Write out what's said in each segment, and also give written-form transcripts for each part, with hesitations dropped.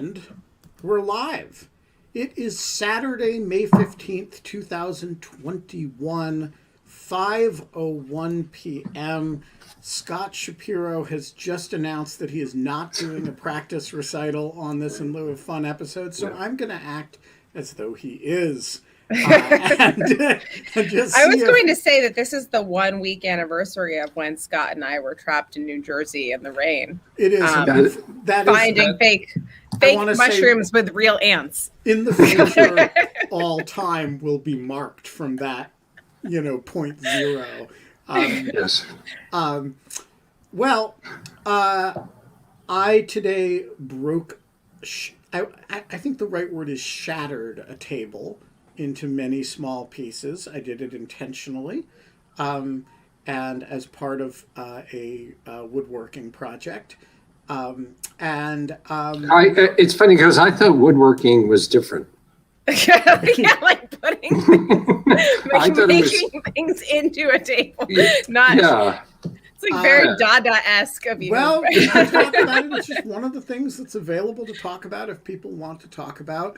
And we're live. It is Saturday, May 15th, 2021, 5:01 p.m. Scott Shapiro has just announced that he is not doing a practice recital on this In Lieu of Fun episode, so I'm going to act as though he is. And just I was going to say that this is the 1 week anniversary of when Scott and I were trapped in New Jersey in the rain. It is. Finding fake mushrooms with real ants. In the future, all time will be marked from that, point zero. Yes. I today broke, I think the right word is shattered a table into many small pieces. I did it intentionally, and as part of a woodworking project. It's funny because I thought woodworking was different. Yeah, like making things into a table. It's like very Dada-esque of you. Well, we can talk about it. It's just one of the things that's available to talk about if people want to talk about.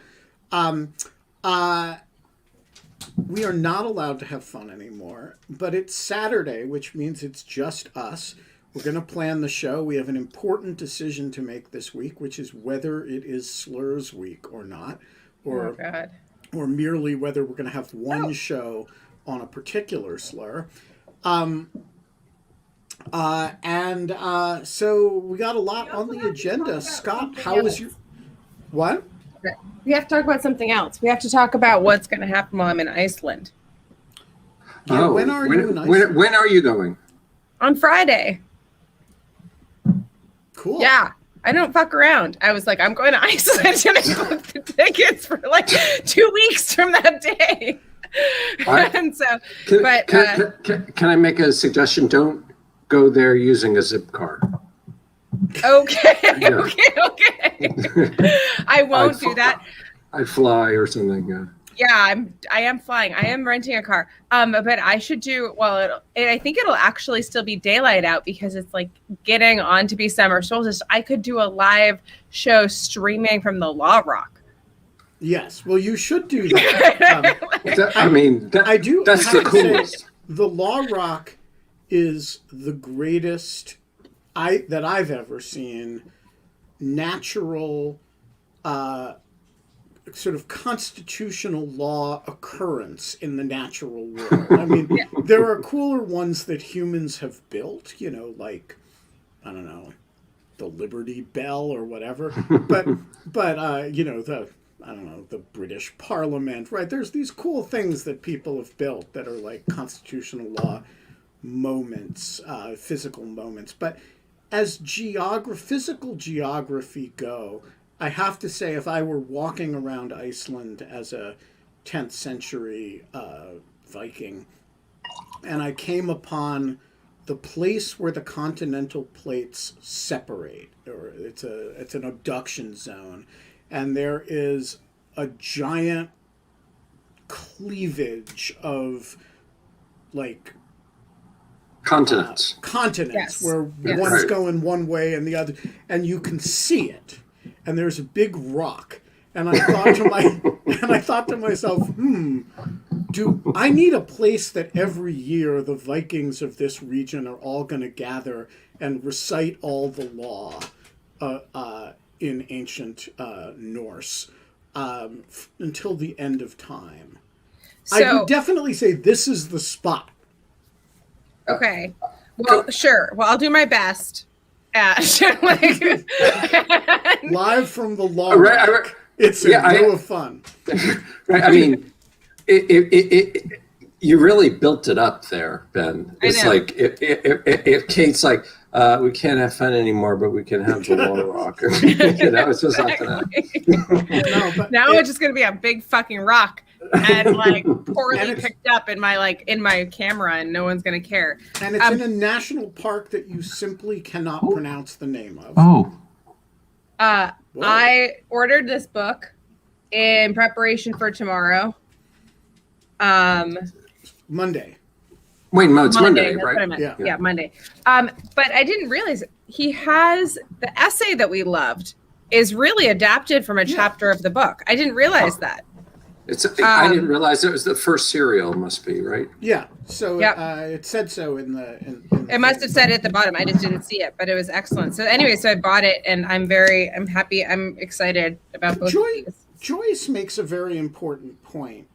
We are not allowed to have fun anymore, but it's Saturday, which means it's just us. We're going to plan the show. We have an important decision to make this week, which is whether it is Slurs Week or not, or merely whether we're going to have one show on a particular slur. So we got a lot on the agenda. Scott, how was your... What? We have to talk about something else. We have to talk about what's going to happen while I'm in Iceland. Yeah, when are you in Iceland? When are you going? On Friday. Cool. Yeah. I don't fuck around. I was like, I'm going to Iceland and I booked the tickets for like 2 weeks from that day. And so, can I make a suggestion? Don't go there using a zip card. Okay. I won't do that. I'd fly or something. Yeah, I am flying. I am renting a car. But I should do I think it'll actually still be daylight out because it's like getting on to be summer solstice. I could do a live show streaming from the Law Rock. Yes, well, you should do that. That's the coolest. The Law Rock is the greatest that I've ever seen natural sort of constitutional law occurrence in the natural world. I mean, there are cooler ones that humans have built, like, I don't know, the Liberty Bell or whatever. But the British Parliament, right? There's these cool things that people have built that are like constitutional law moments, physical moments. But as physical geography go, I have to say, if I were walking around Iceland as a 10th century Viking, and I came upon the place where the continental plates separate, or it's an abduction zone, and there is a giant cleavage of like continents, yes. Where one's going one way and the other, and you can see it. And there's a big rock, and I thought to myself, do I need a place that every year the Vikings of this region are all going to gather and recite all the law in ancient Norse until the end of time? So, I would definitely say this is the spot. Okay. Well, sure. Well, I'll do my best. Live from the Law Rock. It's a fun. Right. I mean, you really built it up there, Ben. It's like if Kate's like, we can't have fun anymore, but we can have the Law Rock. It's just not gonna. Now it's just gonna be a big fucking rock. And like poorly picked up in my camera, and no one's gonna care. And it's in a national park that you simply cannot pronounce the name of. I ordered this book in preparation for tomorrow. Monday. Wait, no, it's Monday, right? Yeah, Monday. But I didn't realize he has the essay that we loved is really adapted from a chapter of the book. I didn't realize that. I didn't realize it was the first serial. Must be right. Yeah. So it said so in the. It must have said it at the bottom. I just didn't see it, but it was excellent. So anyway, so I bought it, and I'm happy. I'm excited about both of these. Joyce makes a very important point,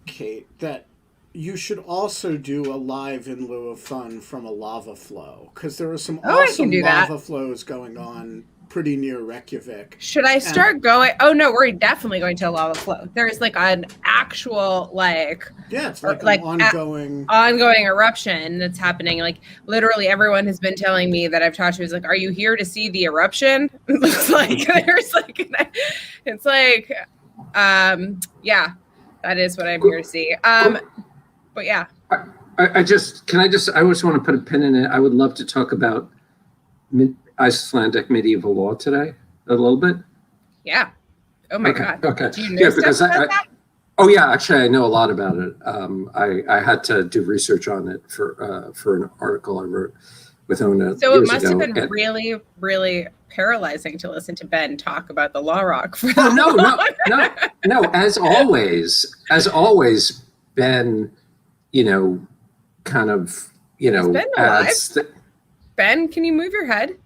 Kate, that you should also do a live in lieu of fun from a lava flow, because there are some awesome lava flows going on pretty near Reykjavik. Should I start going? Oh no, we're definitely going to a lava flow. There's like an actual it's like an ongoing eruption that's happening. Like literally everyone has been telling me that I've talked to is like, are you here to see the eruption? It looks like there's it's like that is what I'm here to see. But yeah. I just want to put a pin in it. I would love to talk about Icelandic medieval law today a little bit. Yeah. Oh my God. Okay. Do you know because that? Oh yeah, actually I know a lot about it. I had to do research on it for an article I wrote with Ona. So it must have been really, really paralyzing to listen to Ben talk about the Law Rock. No. As always, Ben, kind of, Is Ben alive? Ben, can you move your head?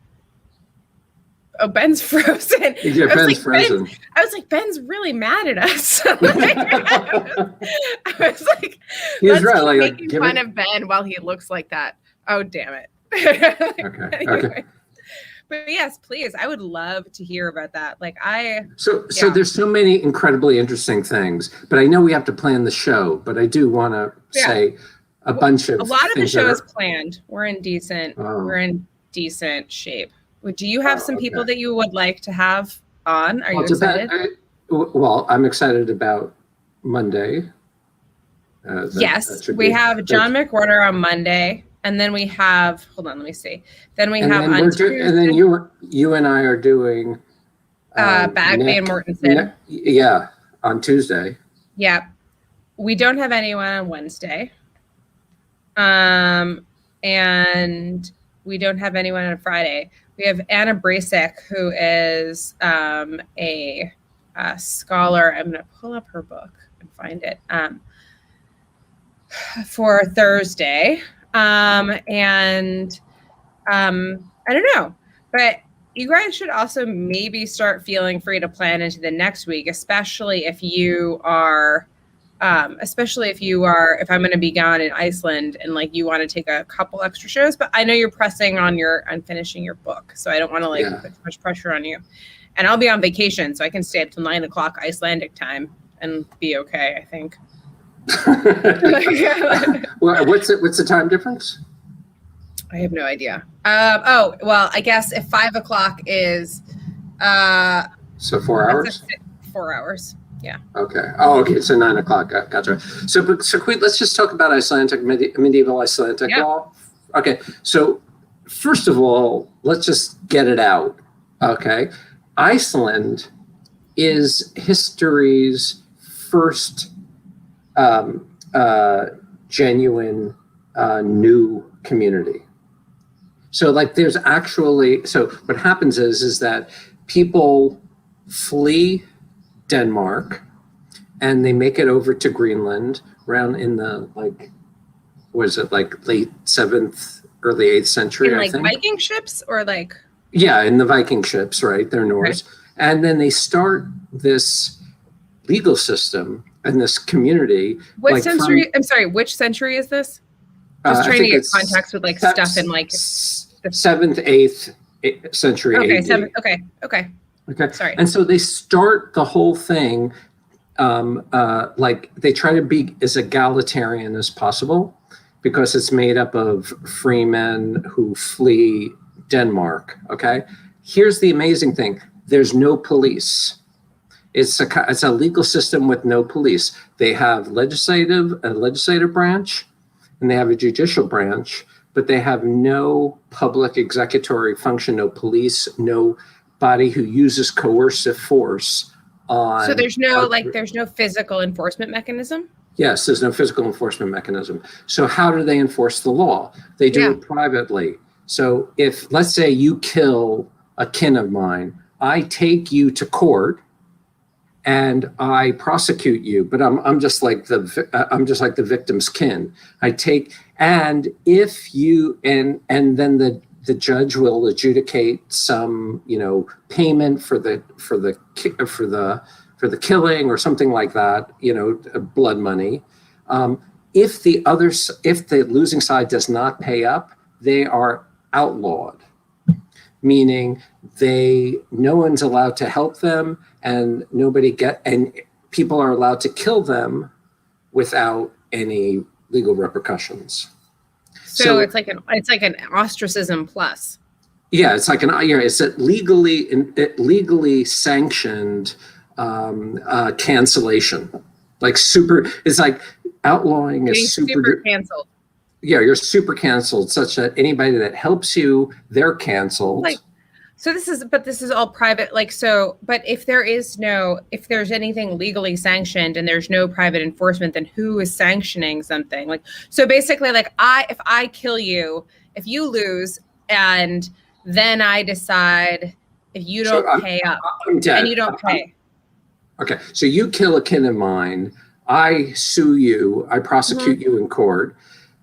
Oh, Ben's frozen. Yeah, Ben's frozen. I was like, Ben's really mad at us. I was like, he's let's keep making fun of Ben while he looks like that. Oh, damn it. Okay. But yes, please. I would love to hear about that. So there's so many incredibly interesting things, but I know we have to plan the show, but I do want to say a lot of the show is planned. We're in decent shape. Do you have some people that you would like to have on? Are you excited? I'm excited about Monday. Yes, we have John McWhorter on Monday, and then we have. Hold on, let me see. Then we have on Tuesday. And then you and I are doing Bagby and Mortensen. On Tuesday. Yeah, we don't have anyone on Wednesday. And we don't have anyone on Friday. We have Anna Brasek, who is a scholar. I'm going to pull up her book and find it for Thursday. I don't know, but you guys should also maybe start feeling free to plan into the next week, especially if I'm going to be gone in Iceland and you want to take a couple extra shows, but I know you're pressing on finishing your book. So I don't want to put too much pressure on you, and I'll be on vacation, so I can stay up till 9 o'clock Icelandic time and be okay, I think. Well, what's the time difference? I have no idea. I guess if 5 o'clock is, so 4 hours, 4 hours. Yeah. Okay. Oh, okay. So 9 o'clock. Gotcha. So let's just talk about Icelandic medieval Icelandic law. Okay. So first of all, let's just get it out. Okay. Iceland is history's first genuine new community. So there's actually, so what happens is that people flee Denmark and they make it over to Greenland around in the late 7th, early 8th century, I think. Viking ships or in the Viking ships, right? They're Norse. Okay. And then they start this legal system and this community. What century? I'm sorry, which century is this? Just trying to get contacts with stuff in the 7th, 8th century. Okay, AD. 7th. Okay. Okay. Sorry. And so they start the whole thing, they try to be as egalitarian as possible because it's made up of free men who flee Denmark. Okay. Here's the amazing thing. There's no police. It's a legal system with no police. They have a legislative branch, and they have a judicial branch, but they have no public executory function, no police, no body who uses coercive force on. So there's no physical enforcement mechanism? Yes, there's no physical enforcement mechanism. So how do they enforce the law? They do it privately. So if, let's say, you kill a kin of mine, I take you to court and I prosecute you, but I'm just like the victim's kin. I take, and if you, and then the judge will adjudicate some, payment for the killing or something like that, blood money. If the losing side does not pay up, they are outlawed, meaning no one's allowed to help them, and and people are allowed to kill them without any legal repercussions. So it's like an ostracism plus. Yeah, it's like it's a legally sanctioned cancellation. It's like outlawing is super canceled. Yeah, you're super canceled, such that anybody that helps you, they're canceled. This is all private. But if there's anything legally sanctioned and there's no private enforcement, then who is sanctioning something? So basically, if I kill you, if you lose, and then I decide if you don't pay up, I'm dead. And you don't pay. Okay, so you kill a kin of mine, I sue you, I prosecute you in court.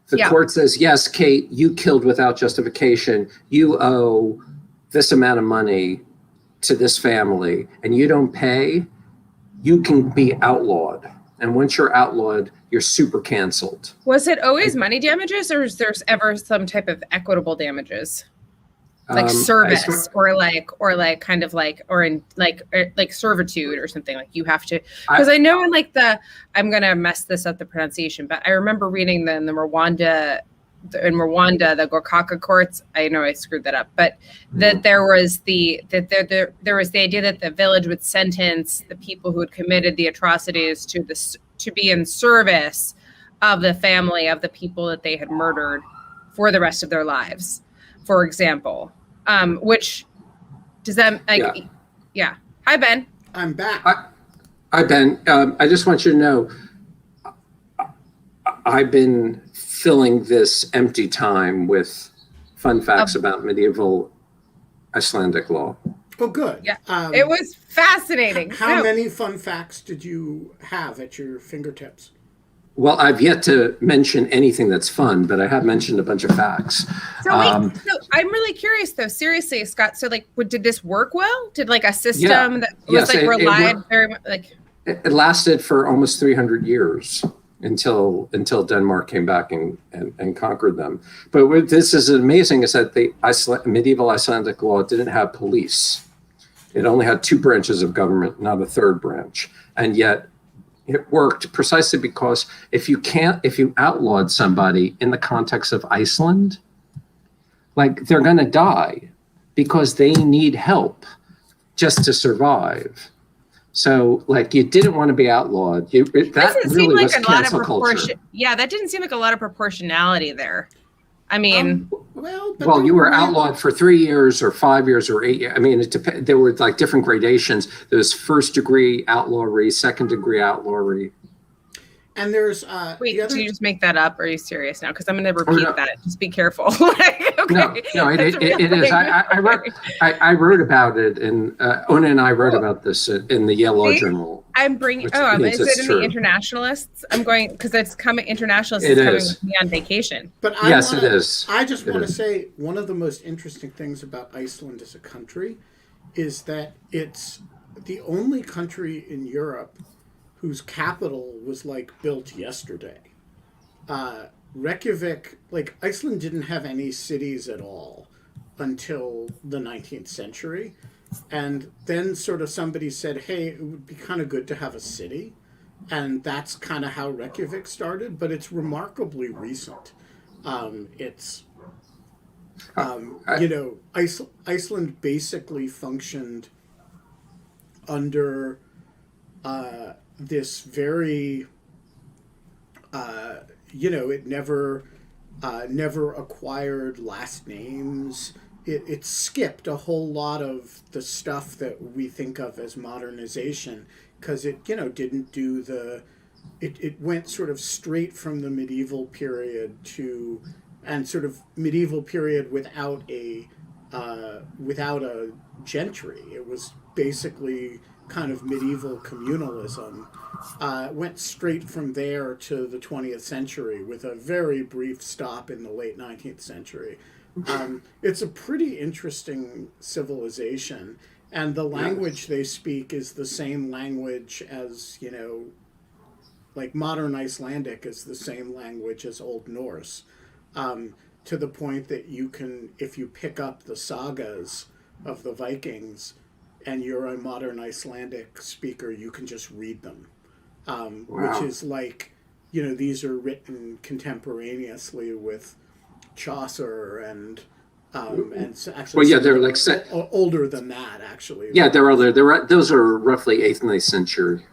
The court says, yes, Kate, you killed without justification. You owe this amount of money to this family, and you don't pay, you can be outlawed. And once you're outlawed, you're super canceled. Was it always money damages, or is there ever some type of equitable damages? Like service or servitude or something, like you have to, because I know I'm going to mess this up, the pronunciation, but I remember reading in Rwanda, the Gorkaka courts. I know I screwed that up, but that there was the idea that the village would sentence the people who had committed the atrocities to be in service of the family of the people that they had murdered for the rest of their lives, for example. Which does that yeah. Hi, Ben. I'm back. Hi, Ben. I just want you to know, I've been filling this empty time with fun facts about medieval Icelandic law. Oh, good. Yeah, it was fascinating. How many fun facts did you have at your fingertips? Well, I've yet to mention anything that's fun, but I have mentioned a bunch of facts. So I'm really curious, though. Seriously, Scott. So, did this work well? Did a system that was relied very much? It lasted for almost 300 years until Denmark came back and conquered them. But what this is amazing is that the medieval Icelandic law didn't have police. It only had two branches of government, not a third branch, and yet it worked precisely because if you outlawed somebody in the context of Iceland, they're going to die because they need help just to survive. So you didn't want to be outlawed. That really was cancel culture. Yeah, that didn't seem like a lot of proportionality there. I mean, you were outlawed for 3 years or 5 years or 8 years. I mean, there were different gradations. There was first degree outlawry, second degree outlawry. And there's wait, did you just make that up? Or are you serious now? Because I'm going to repeat that. Just be careful. Okay. No, it is. I wrote about it, and Ona and I wrote about this in the Yale Law Journal. I'm bringing. Is it in the Internationalists? I'm going because it's coming. Internationalists is coming with me on vacation. But it is. I just want to say one of the most interesting things about Iceland as a country is that it's the only country in Europe whose capital was built yesterday. Reykjavik, Iceland didn't have any cities at all until the 19th century. And then sort of somebody said, hey, it would be kind of good to have a city. And that's kind of how Reykjavik started, but it's remarkably recent. Iceland basically functioned under this very, it never acquired last names. It skipped a whole lot of the stuff that we think of as modernization because it, didn't do it went sort of straight from the medieval period and sort of medieval period without a without a gentry. It was basically kind of medieval communalism. Went straight from there to the 20th century with a very brief stop in the late 19th century. It's a pretty interesting civilization, and the language they speak is the same language as, like modern Icelandic is the same language as Old Norse, to the point that you can, if you pick up the sagas of the Vikings and you're a modern Icelandic speaker, you can just read them, which is like, these are written contemporaneously with Chaucer and actually they're like older than that, actually. Yeah, they're older. Those are roughly 8th and 9th century.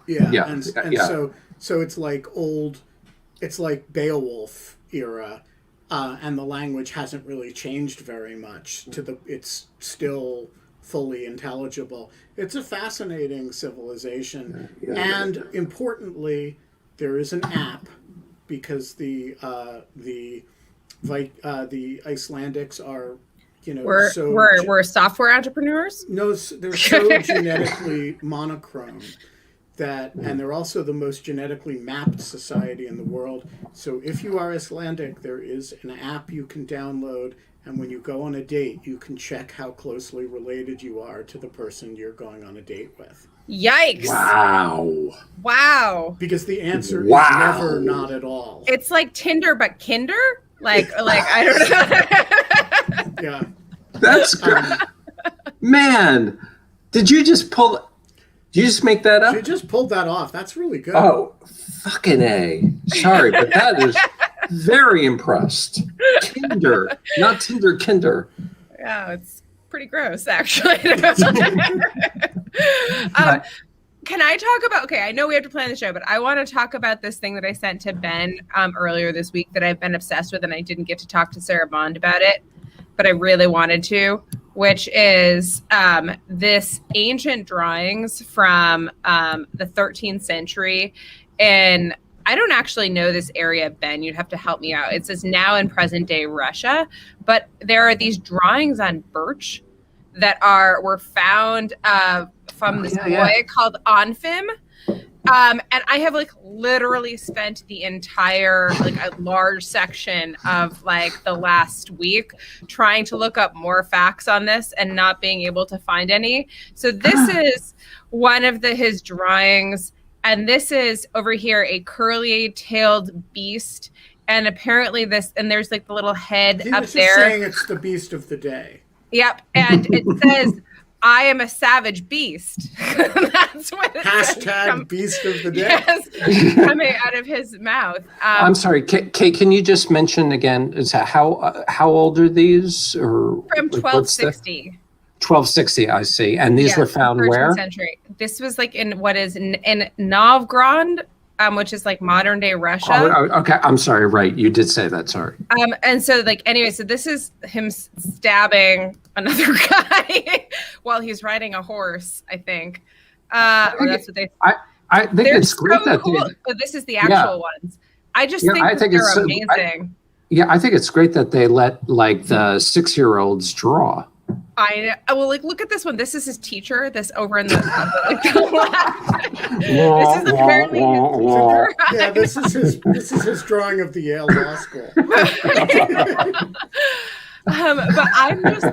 So it's like it's like Beowulf era, and the language hasn't really changed very much. It's still fully intelligible. It's a fascinating civilization, and importantly, there is an app because the Icelandics are, we're software entrepreneurs. No, they're so genetically monochrome and they're also the most genetically mapped society in the world. So if you are Icelandic, there is an app you can download, and when you go on a date, you can check how closely related you are to the person you're going on a date with. Yikes! Wow! Because the answer is never not at all. It's like Tinder, but Kinder. Like I don't know. Yeah, that's good. Man, did you just make that up? She just pulled that off. That's really good. Oh, fucking A. Sorry, but that is very impressed. Kinder, not Tinder, Kinder. Yeah, it's pretty gross, actually. Can I talk about, okay, I know we have to plan the show, but I want to talk about this thing that I sent to Ben earlier this week that I've been obsessed with, and I didn't get to talk to Sarah Bond about it, but I really wanted to, which is this ancient drawings from the 13th century. And I don't actually know this area, Ben. You'd have to help me out. It says now in present day Russia, but there are these drawings on birch that were found from this boy called Onfim. And I have literally spent the entire a large section of the last week trying to look up more facts on this and not being able to find any. So this is one of his drawings, and this is over here a curly-tailed beast, and apparently there's the little head up there. Saying it's the beast of the day. Yep, and it says, I am a savage beast. That's what it says. Beast of the day. Yes, coming out of his mouth. I'm sorry, Kate, can you just mention again, how old are these? Or from 1260. 1260, I see. And these were found where? Century. This was in what is in Novgorod, which is modern day Russia. Oh, okay, I'm sorry. Right, you did say that. Sorry. And so anyway, so this is him stabbing another guy while he's riding a horse, I think. Or that's what they. I think it's great that cool. So this is the actual ones. I just think they're amazing. I think it's great that they let the 6-year-olds draw. I know. Well, look at this one. This is his teacher. This over in the left. This is apparently his teacher. Yeah, this is his drawing of the Yale Law School. But I'm just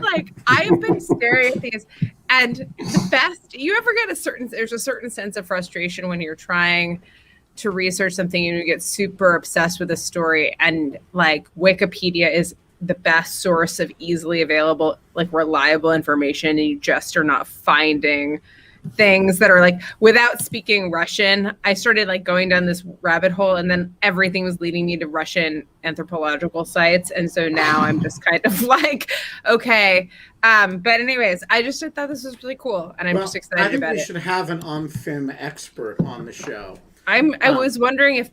I've been staring at these, and the best. You ever get there's a certain sense of frustration when you're trying to research something and you get super obsessed with a story, and Wikipedia is the best source of easily available, reliable information, and you just are not finding things that are without speaking Russian. I started going down this rabbit hole, and then everything was leading me to Russian anthropological sites, and so now I'm just kind of okay. But anyways, I thought this was really cool, and I'm just excited about it. We should have an Omfim expert on the show. I was wondering if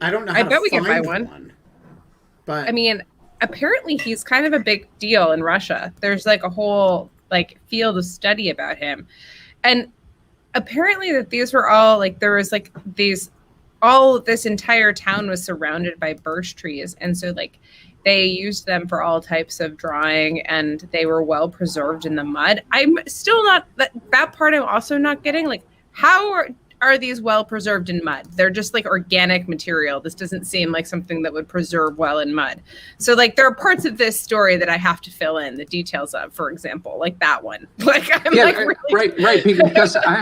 I don't know. I bet we can buy one. But I mean, apparently he's kind of a big deal in Russia. There's a whole field of study about him. And apparently that these were all there was this entire town was surrounded by birch trees. And so they used them for all types of drawing, and they were well preserved in the mud. I'm still not that part. I'm also not getting, like, how are these well preserved in mud? They're just like organic material. This doesn't seem like something that would preserve well in mud. So like there are parts of this story that I have to fill in the details of, for example, like that one. Like I'm Yeah, like really right. Because I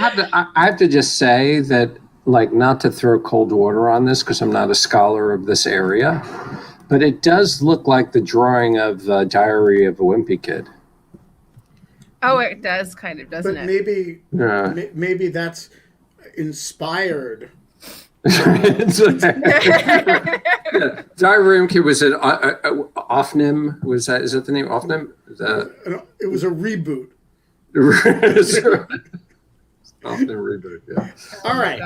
have to just say that, like, not to throw cold water on this because I'm not a scholar of this area, but it does look like the drawing of Diary of a Wimpy Kid. Oh, it does kind of, doesn't But it? maybe that's inspired. Yeah. Diary of a Kid, was it Offnim? Is that the name? Offnim? It was a reboot. Offnim reboot. Yeah. All right.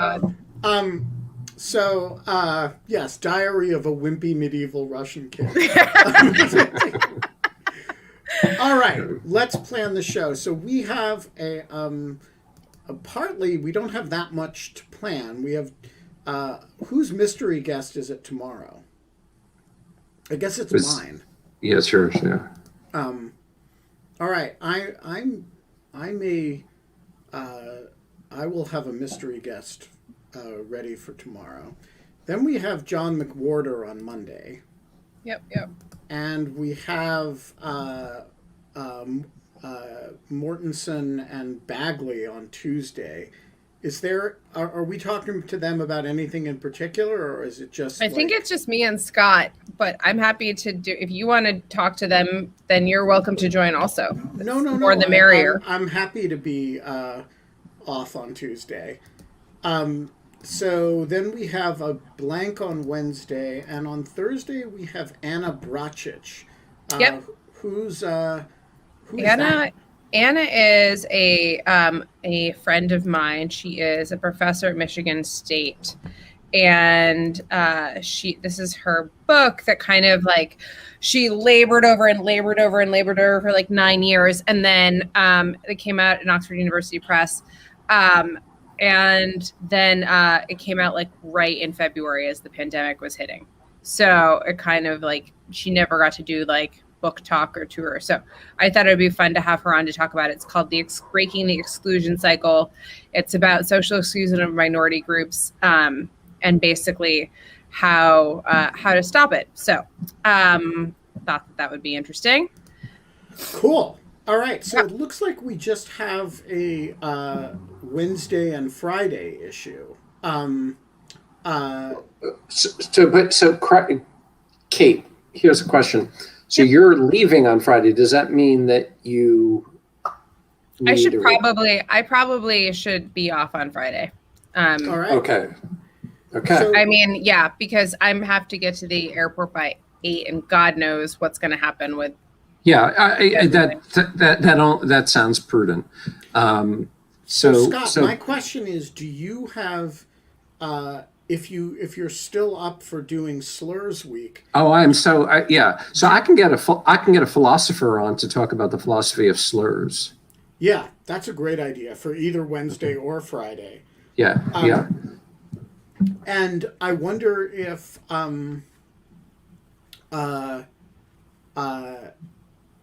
So yes, Diary of a Wimpy Medieval Russian Kid. All right, let's plan the show. So we have partly we don't have that much to plan. We have whose mystery guest is it tomorrow? I guess it's mine. Yeah, sure. Yeah. All right, I will have a mystery guest ready for tomorrow. Then we have John McWhorter on Monday. Yep. And we have Mortensen and Bagley on Tuesday. Are we talking to them about anything in particular, or is it just? I think it's just me and Scott, but I'm happy to do. If you want to talk to them, then you're welcome to join also. No. More the merrier. I'm happy to be off on Tuesday. So then we have a blank on Wednesday, and on Thursday we have Anna Bracic. Yep. Who's Anna? That? Anna is a friend of mine. She is a professor at Michigan State, and this is her book that kind of like she labored over for like 9 years, and then it came out in Oxford University Press. And then it came out like right in February as the pandemic was hitting. So it kind of like she never got to do like book talk or tour. So I thought it would be fun to have her on to talk about it. It's called Breaking the Exclusion Cycle. It's about social exclusion of minority groups and basically how to stop it. So thought that would be interesting. Cool. All right. So it looks like we just have a Wednesday and Friday issue. Kate, here's a question. So you're leaving on Friday. Does that mean that you? I probably should be off on Friday. All right. Okay. So, I mean, yeah, because I'm have to get to the airport by 8, and God knows what's going to happen with. Yeah, that sounds prudent. So Scott, my question is: do you have, if you're still up for doing Slurs Week? Oh, So I can get a philosopher on to talk about the philosophy of slurs. Yeah, that's a great idea for either Wednesday or Friday. Yeah. And I wonder if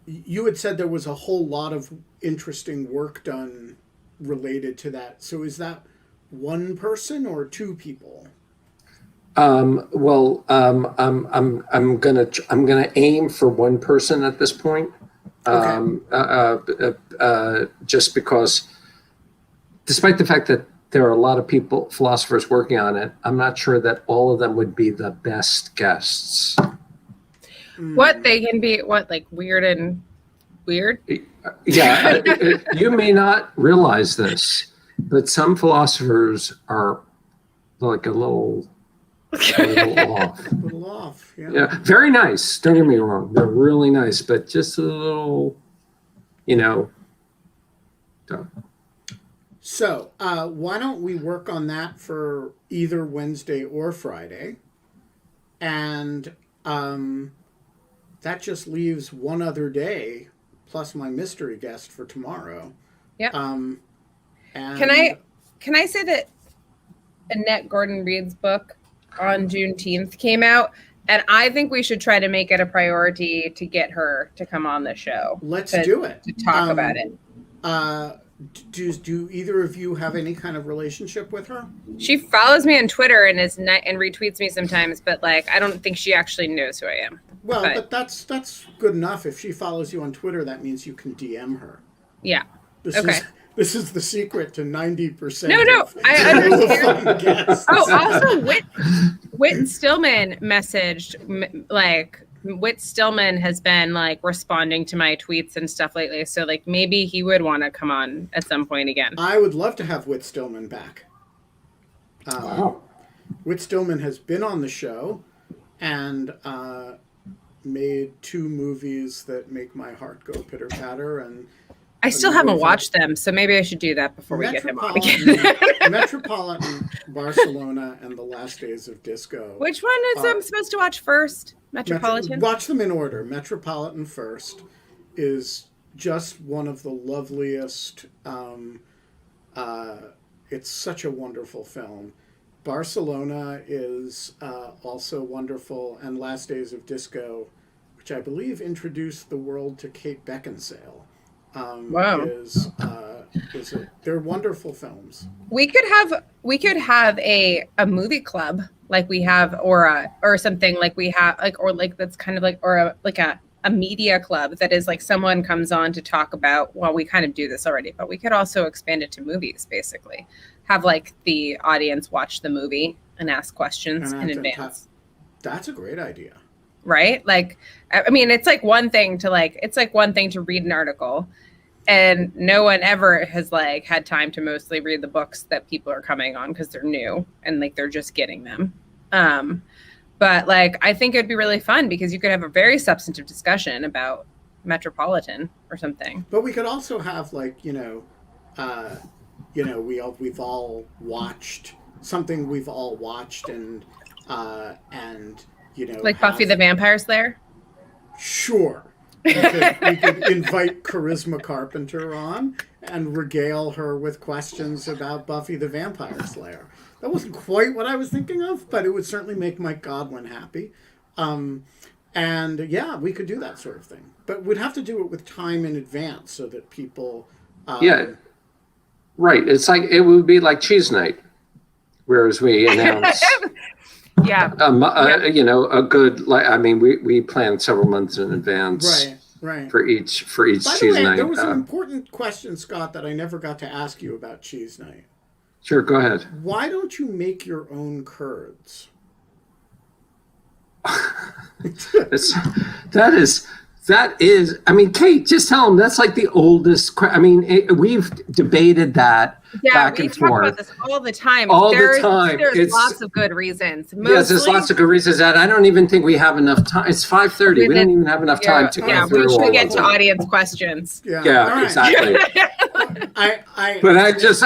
you had said there was a whole lot of interesting work done related to that. So is that one person or two people? I'm gonna aim for one person at this point. Okay. Just because, despite the fact that there are a lot of philosophers working on it, I'm not sure that all of them would be the best guests. What they can be, like weird and weird? Yeah, you may not realize this, but some philosophers are like a little off. A little off, yeah. Yeah, very nice. Don't get me wrong; they're really nice, but just a little, Don't. So, why don't we work on that for either Wednesday or Friday, and that just leaves one other day plus my mystery guest for tomorrow. Yeah. And Can I say that Annette Gordon Reed's book on Juneteenth came out, And I think we should try to make it a priority to get her to come on the show. Let's do it. To talk about it. Do either of you have any kind of relationship with her? She follows me on Twitter and and retweets me sometimes, but like I don't think she actually knows who I am. Well, but that's good enough. If she follows you on Twitter, that means you can DM her. Yeah. This is the secret to 90%. No, I understand. Guests. Oh, also, Whit Stillman messaged, like, Whit Stillman has been, like, responding to my tweets and stuff lately, so, like, maybe he would want to come on at some point again. I would love to have Whit Stillman back. Wow. Whit Stillman has been on the show and made 2 movies that make my heart go pitter-patter, and I still haven't watched them, so maybe I should do that before we get him on again. Metropolitan, Barcelona, and The Last Days of Disco. Which one is I'm supposed to watch first? Metropolitan? Watch them in order. Metropolitan first is just one of the loveliest. It's such a wonderful film. Barcelona is also wonderful, and Last Days of Disco, which I believe introduced the world to Kate Beckinsale. Wow. They're wonderful films. We could have a movie club like we have, or something like we have, like, or like that's kind of like, or a media club that is like someone comes on to talk about. Well, we kind of do this already, but we could also expand it to movies. Basically, have like the audience watch the movie and ask questions in advance. That's a great idea. Right? Like, I mean, it's like one thing to read an article, and no one ever has like had time to mostly read the books that people are coming on because they're new and like they're just getting them. But like, I think it'd be really fun because you could have a very substantive discussion about Metropolitan or something. But we could also have like, we've all watched something we've all watched and like Buffy the Vampire Slayer? Sure. We could invite Charisma Carpenter on and regale her with questions about Buffy the Vampire Slayer. That wasn't quite what I was thinking of, but it would certainly make Mike Godwin happy. And yeah, we could do that sort of thing. But we'd have to do it with time in advance so that people... yeah, right. It's like, it would be like Cheese Night, whereas we announce... Yeah. A good, like, I mean, we planned several months in advance. Right. For each By the cheese way, night. there was an important question, Scott, that I never got to ask you about cheese night. Sure, go ahead. Why don't you make your own curds? That is. I mean, Kate, just tell them that's like the oldest. We've debated that back and forth. Yeah, we talk about this all the time. There's lots of good reasons. Yes, there's lots of good reasons that I don't even think we have enough time. It's 5:30. We don't even have enough time to go through all of them. We should get to audience questions. Yeah, exactly. I just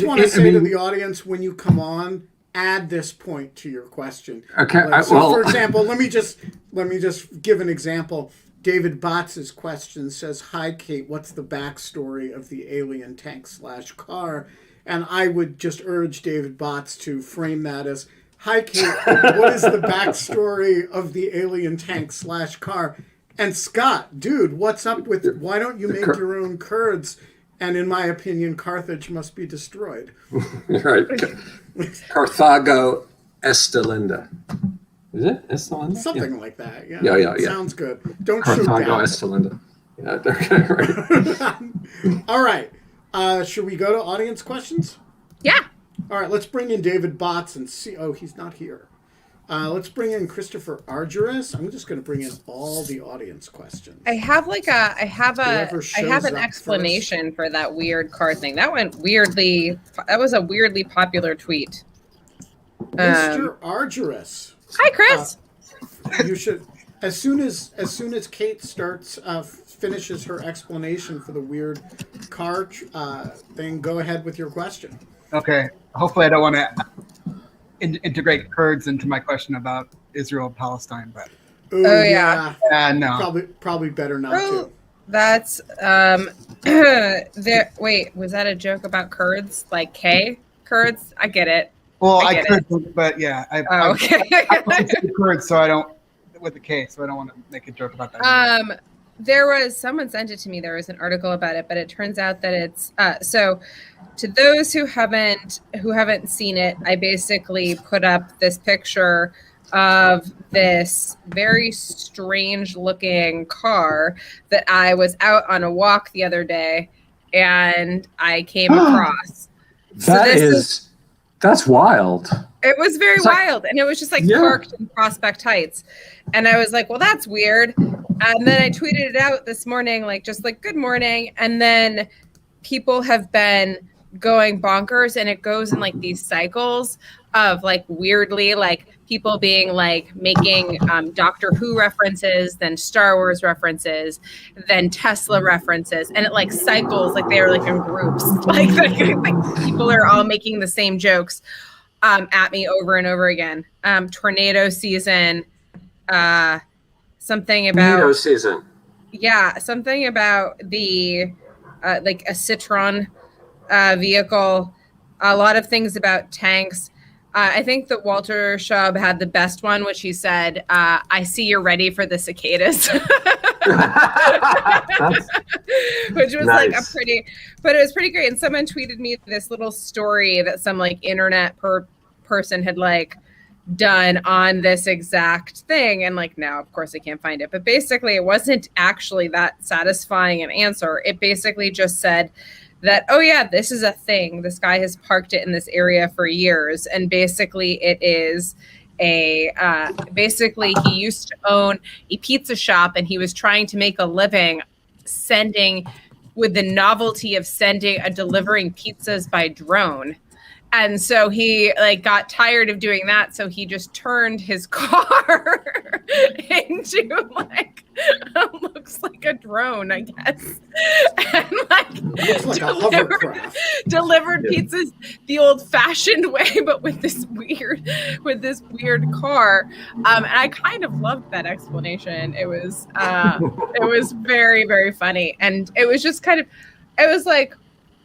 want to say to the audience, when you come on, add this point to your question. Okay. For example, let me just give an example. David Botts' question says, "Hi, Kate, what's the backstory of the alien tank/car?" And I would just urge David Botts to frame that as, "Hi, Kate, what is the backstory of the alien tank/car?" And Scott, dude, what's up with, why don't you make your own curds? And in my opinion, Carthage must be destroyed. Right. Carthago Estelinda. Is it Estelinda? Something like that. Yeah. Yeah. Sounds good. Don't shoot Carthago down. Estelinda. Yeah. Right. All right. Should we go to audience questions? Yeah. All right. Let's bring in David Botts and see. Oh, he's not here. Let's bring in Christopher Argyris. I'm just going to bring in all the audience questions. I have an explanation for that weird card thing. That was a weirdly popular tweet. Mr. Argyris. Hi, Chris. You should, as soon as Kate finishes her explanation for the weird car thing, go ahead with your question. Okay. Hopefully, I don't want to integrate Kurds into my question about Israel-Palestine, but yeah. No, probably better not to. That's wait, was that a joke about Kurds? Like Kurds? I get it. Well, I could, but yeah, okay. I Kurds, so I don't with the case, so I don't want to make a joke about that. There was someone sent it to me. There was an article about it, but it turns out that it's so. To those who haven't seen it, I basically put up this picture of this very strange looking car that I was out on a walk the other day and I came across. That's wild. It was very wild. And it was just like parked in Prospect Heights. And I was like, well, that's weird. And then I tweeted it out this morning, just good morning. And then people have been going bonkers, and it goes in these cycles of weirdly people being making Doctor Who references, then Star Wars references, then Tesla references, and it cycles they are in groups people are all making the same jokes at me over and over again. Tornado season, something about tornado season. Yeah, something about the a Citron vehicle, a lot of things about tanks. I think that Walter Schaub had the best one, which he said, I see you're ready for the cicadas. Which was nice. But it was pretty great. And someone tweeted me this little story that some internet person had done on this exact thing. And now, of course, I can't find it. But basically, it wasn't actually that satisfying an answer. It basically just said that, oh yeah, this is a thing. This guy has parked it in this area for years. And basically it is basically he used to own a pizza shop and he was trying to make a living with the novelty of delivering pizzas by drone. And so he got tired of doing that. So he just turned his car into looks like a drone, I guess. And looks like a hovercraft. Delivered pizzas the old fashioned way, but with this weird car. And I kind of loved that explanation. It was very, very funny. And it was just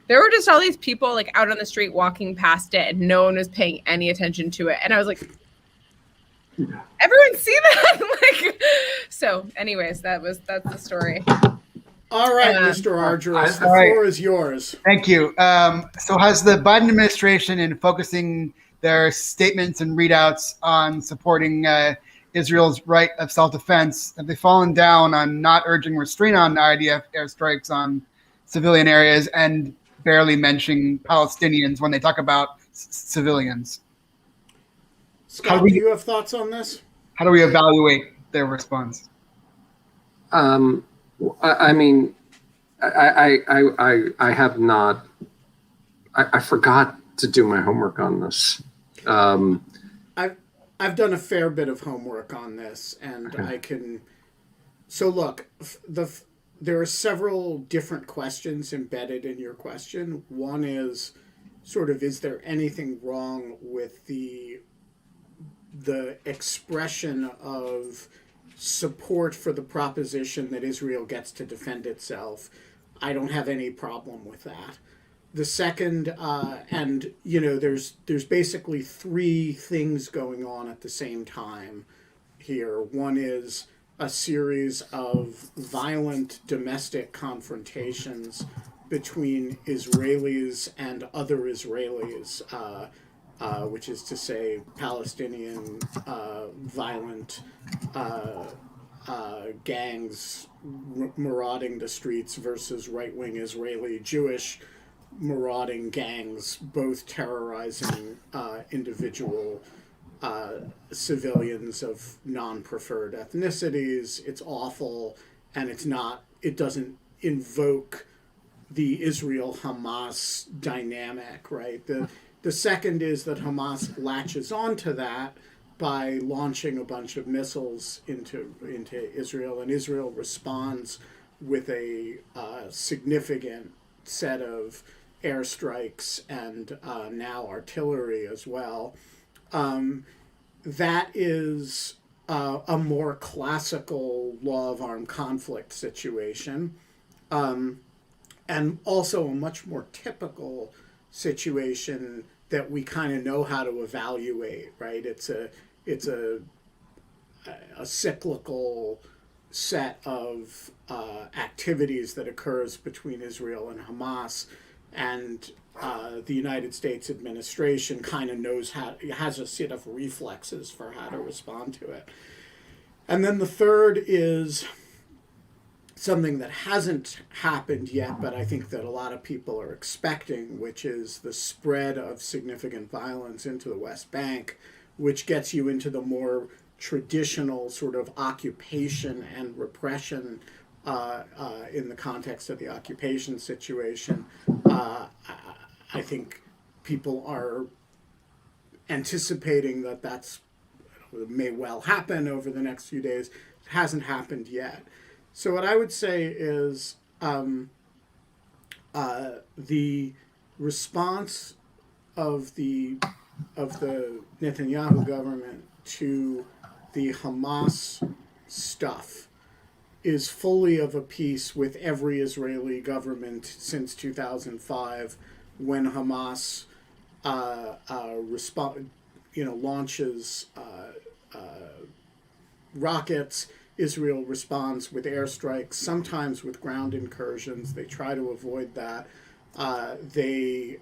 there were just all these people out on the street walking past it and no one was paying any attention to it. And I was like, everyone see that? So anyways, that's the story. All right, Mr. Argyros, the floor is yours. Thank you. So has the Biden administration, in focusing their statements and readouts on supporting Israel's right of self-defense, have they fallen down on not urging restraint on IDF airstrikes on civilian areas and barely mentioning Palestinians when they talk about civilians? Scott, do you have thoughts on this? How do we evaluate their response? I mean, I have not. I forgot to do my homework on this. I've done a fair bit of homework on this, and okay. I can. So look, there are several different questions embedded in your question. One is sort of, is there anything wrong with the expression of support for the proposition that Israel gets to defend itself? I don't have any problem with that. The second, and there's basically three things going on at the same time here. One is a series of violent domestic confrontations between Israelis and other Israelis, which is to say Palestinian violent gangs marauding the streets versus right-wing Israeli Jewish marauding gangs, both terrorizing individual civilians of non-preferred ethnicities. It's awful, and it doesn't invoke the Israel-Hamas dynamic, right? The second is that Hamas latches onto that by launching a bunch of missiles into Israel, and Israel responds with a significant set of airstrikes and now artillery as well. That is a more classical law of armed conflict situation, and also a much more typical situation that we kind of know how to evaluate, right? It's a a cyclical set of activities that occurs between Israel and Hamas, and the United States administration kind of knows has a set of reflexes for how to respond to it. And then the third is something that hasn't happened yet, but I think that a lot of people are expecting, which is the spread of significant violence into the West Bank, which gets you into the more traditional sort of occupation and repression in the context of the occupation situation. I think people are anticipating that that's may well happen over the next few days. It hasn't happened yet. So what I would say is the response of the Netanyahu government to the Hamas stuff is fully of a piece with every Israeli government since 2005, when Hamas launches rockets. Israel responds with airstrikes, sometimes with ground incursions. They try to avoid that. The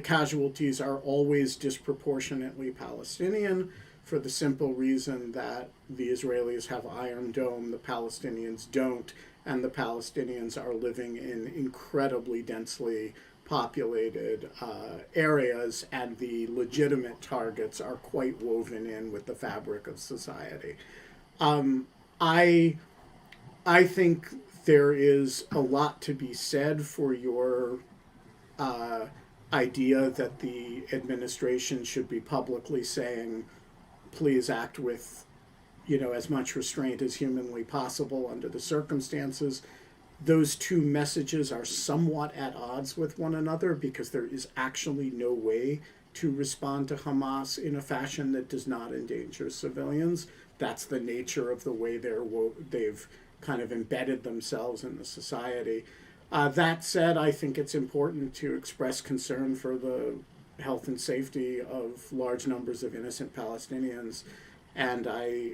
casualties are always disproportionately Palestinian, for the simple reason that the Israelis have Iron Dome, the Palestinians don't, and the Palestinians are living in incredibly densely populated areas, and the legitimate targets are quite woven in with the fabric of society. I think there is a lot to be said for your idea that the administration should be publicly saying, please act with, as much restraint as humanly possible under the circumstances. Those two messages are somewhat at odds with one another, because there is actually no way to respond to Hamas in a fashion that does not endanger civilians. That's the nature of the way they've kind of embedded themselves in the society. That said, I think it's important to express concern for the health and safety of large numbers of innocent Palestinians. And I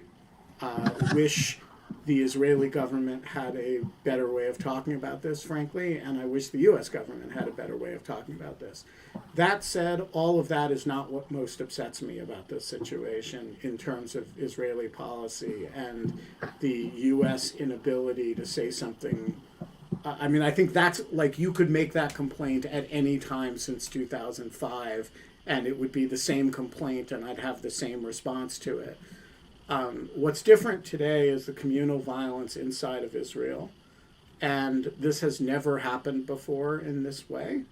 wish the Israeli government had a better way of talking about this, frankly, and I wish the U.S. government had a better way of talking about this. That said, all of that is not what most upsets me about this situation in terms of Israeli policy and the U.S. inability to say something. I think that's like, you could make that complaint at any time since 2005, and it would be the same complaint, and I'd have the same response to it. What's different today is the communal violence inside of Israel, and this has never happened before in this way.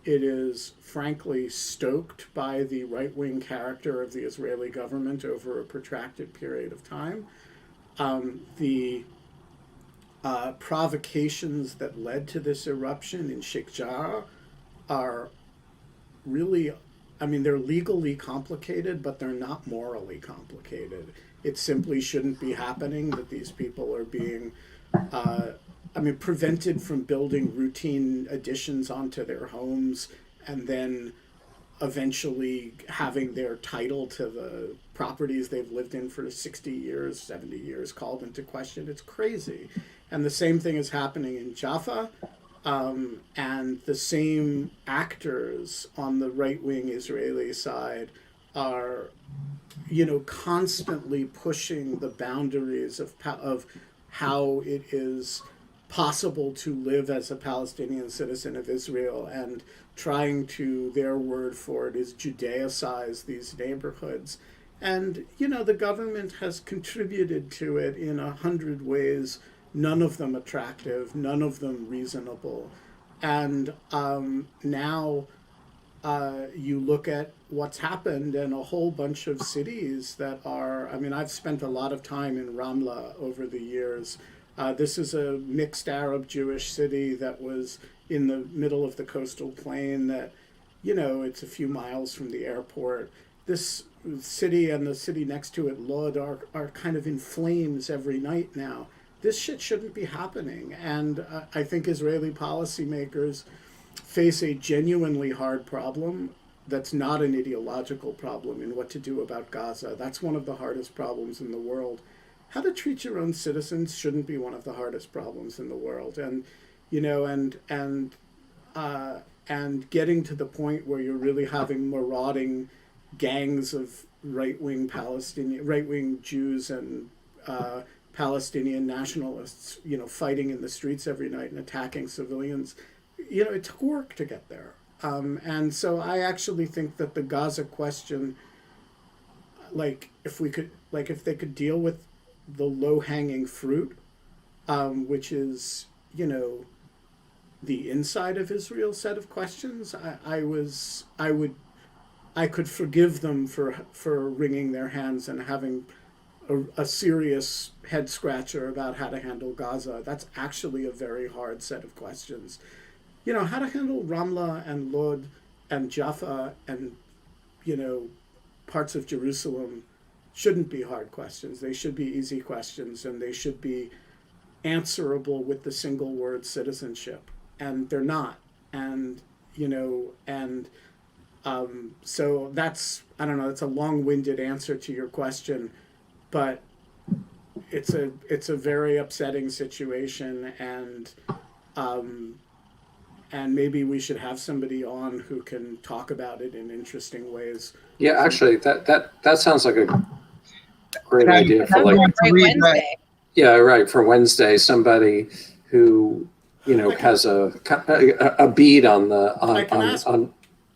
It is frankly stoked by the right-wing character of the Israeli government over a protracted period of time. The provocations that led to this eruption in Sheikh Jarrah are really, they're legally complicated, but they're not morally complicated. It simply shouldn't be happening that these people are being prevented from building routine additions onto their homes, and then eventually having their title to the properties they've lived in for 60 years, 70 years called into question. It's crazy. And the same thing is happening in Jaffa, and the same actors on the right-wing Israeli side are, constantly pushing the boundaries of how it is possible to live as a Palestinian citizen of Israel, and trying to, their word for it is, Judaicize these neighborhoods. And, the government has contributed to it in 100 ways, none of them attractive, none of them reasonable. And now you look at what's happened in a whole bunch of cities that are, I've spent a lot of time in Ramla over the years. This is a mixed Arab-Jewish city that was in the middle of the coastal plain that, it's a few miles from the airport. This city and the city next to it, Lod, are kind of in flames every night now. This shit shouldn't be happening. And I think Israeli policymakers face a genuinely hard problem that's not an ideological problem in what to do about Gaza. That's one of the hardest problems in the world. How to treat your own citizens shouldn't be one of the hardest problems in the world. And getting to the point where you're really having marauding gangs of right-wing Jews and Palestinian nationalists, fighting in the streets every night and attacking civilians. It took work to get there. And so I actually think that the Gaza question, if they could deal with the low-hanging fruit, which is, the inside of Israel's set of questions, I could forgive them for wringing their hands and having a serious head scratcher about how to handle Gaza. That's actually a very hard set of questions. How to handle Ramla and Lod and Jaffa and, parts of Jerusalem shouldn't be hard questions. They should be easy questions, and they should be answerable with the single word citizenship. And they're not. And, so that's, I don't know, it's a long-winded answer to your question, but it's a very upsetting situation, and maybe we should have somebody on who can talk about it in interesting ways. Yeah, actually, that sounds like a great idea for Wednesday. Yeah, right, for Wednesday, somebody who has a bead on the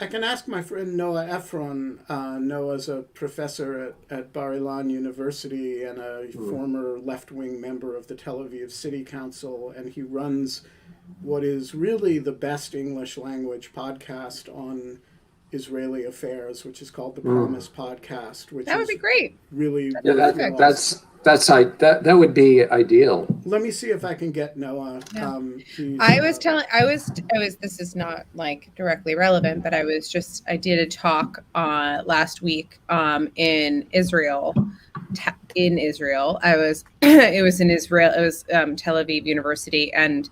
I can ask my friend Noah Ephron. Noah's a professor at Bar Ilan University and a former left-wing member of the Tel Aviv City Council, and he runs what is really the best English language podcast on Israeli affairs, which is called the Promise Podcast. Which that would be great. Really, that would be ideal. Let me see if I can get Noah. Yeah. This is not directly relevant, but I did a talk last week in Israel. It was in Israel. It was Tel Aviv University, and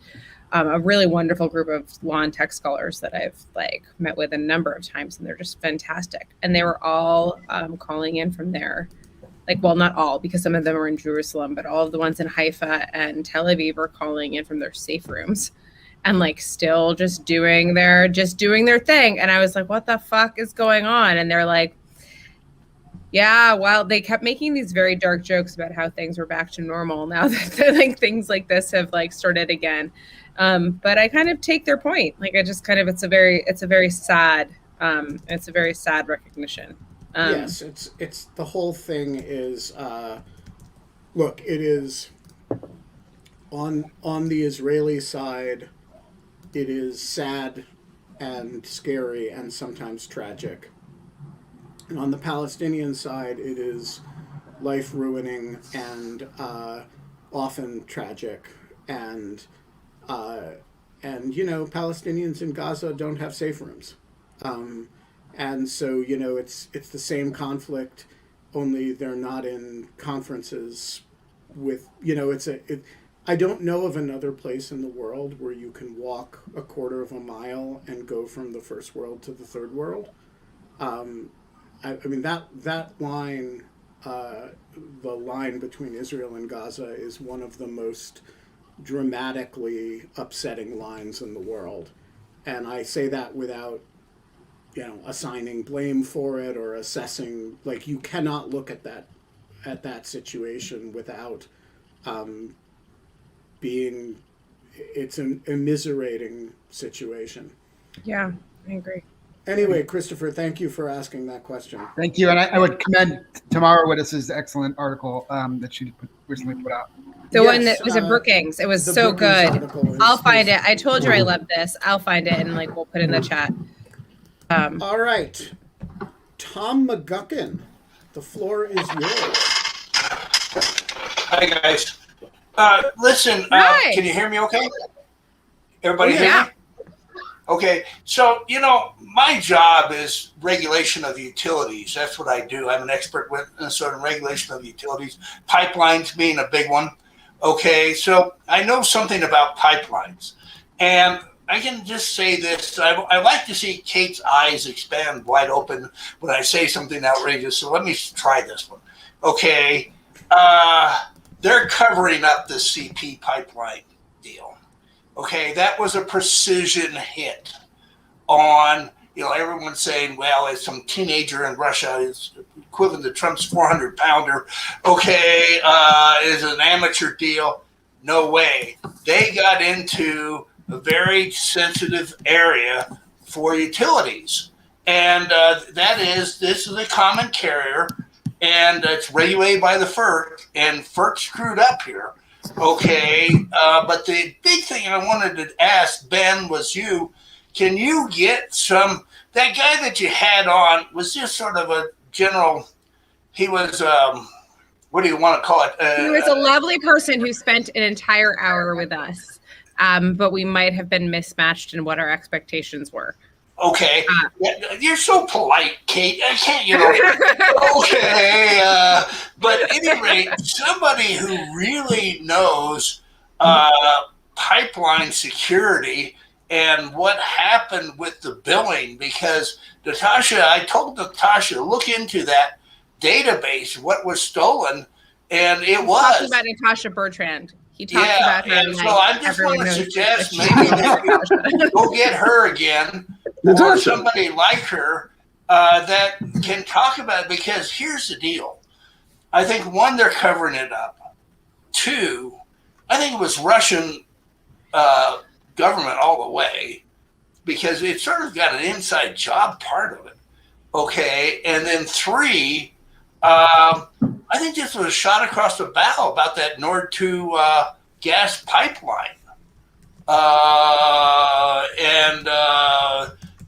a really wonderful group of law and tech scholars that I've met with a number of times, and they're just fantastic. And they were all calling in from there. Not all, because some of them are in Jerusalem, but all of the ones in Haifa and Tel Aviv are calling in from their safe rooms and still just doing their thing. And I was like, what the fuck is going on? And they're like, yeah, well, they kept making these very dark jokes about how things were back to normal now that things like this have started again. But I kind of take their point. It's a very sad recognition. Yes, it's the whole thing is, look, it is on the Israeli side, it is sad and scary and sometimes tragic. And on the Palestinian side, it is life-ruining and often tragic. And Palestinians in Gaza don't have safe rooms. And so, it's the same conflict, only they're not in conferences with, I don't know of another place in the world where you can walk a quarter of a mile and go from the first world to the third world. That line, the line between Israel and Gaza is one of the most dramatically upsetting lines in the world. And I say that without assigning blame for it or assessing, you cannot look at that situation without it's an immiserating situation. Yeah, I agree. Anyway, Christopher, thank you for asking that question. Thank you. And I would commend Tamara Wittes' excellent article that she recently put out. The one that was at Brookings. It was so good. I'll find it. I told you I love this. I'll find it and we'll put it in the chat. All right. Tom McGuckin, the floor is yours. Hi, guys. Listen, can you hear me okay? Everybody hear me? Okay. So, my job is regulation of utilities. That's what I do. I'm an expert witness on regulation of utilities, pipelines being a big one. Okay. So I know something about pipelines. And can just say this. I like to see Kate's eyes expand wide open when I say something outrageous. So let me try this one. Okay. They're covering up the CP pipeline deal. Okay. That was a precision hit on, everyone's saying, well, it's some teenager in Russia is equivalent to Trump's 400-pounder. Okay. Is an amateur deal. No way. They got into a very sensitive area for utilities. And this is a common carrier, and it's regulated by the FERC, and FERC screwed up here. Okay. But the big thing I wanted to ask, Ben, was can you get that guy that you had on was just sort of a general, he was, what do you want to call it? He was a lovely person who spent an entire hour with us, but we might have been mismatched in what our expectations were. Okay. You're so polite, Kate. I can't, okay. But at any rate, somebody who really knows pipeline security and what happened with the billing, because I told Natasha, look into that database, what was stolen, and it was talking about Natasha Bertrand. He talked about her. And so I just want to suggest maybe that you go get her again, or somebody like her that can talk about it. Because here's the deal: I think one, they're covering it up. Two, I think it was Russian government all the way, because it sort of got an inside job part of it. Okay, and then three. I think this was a shot across the bow about that Nord 2 gas pipeline. And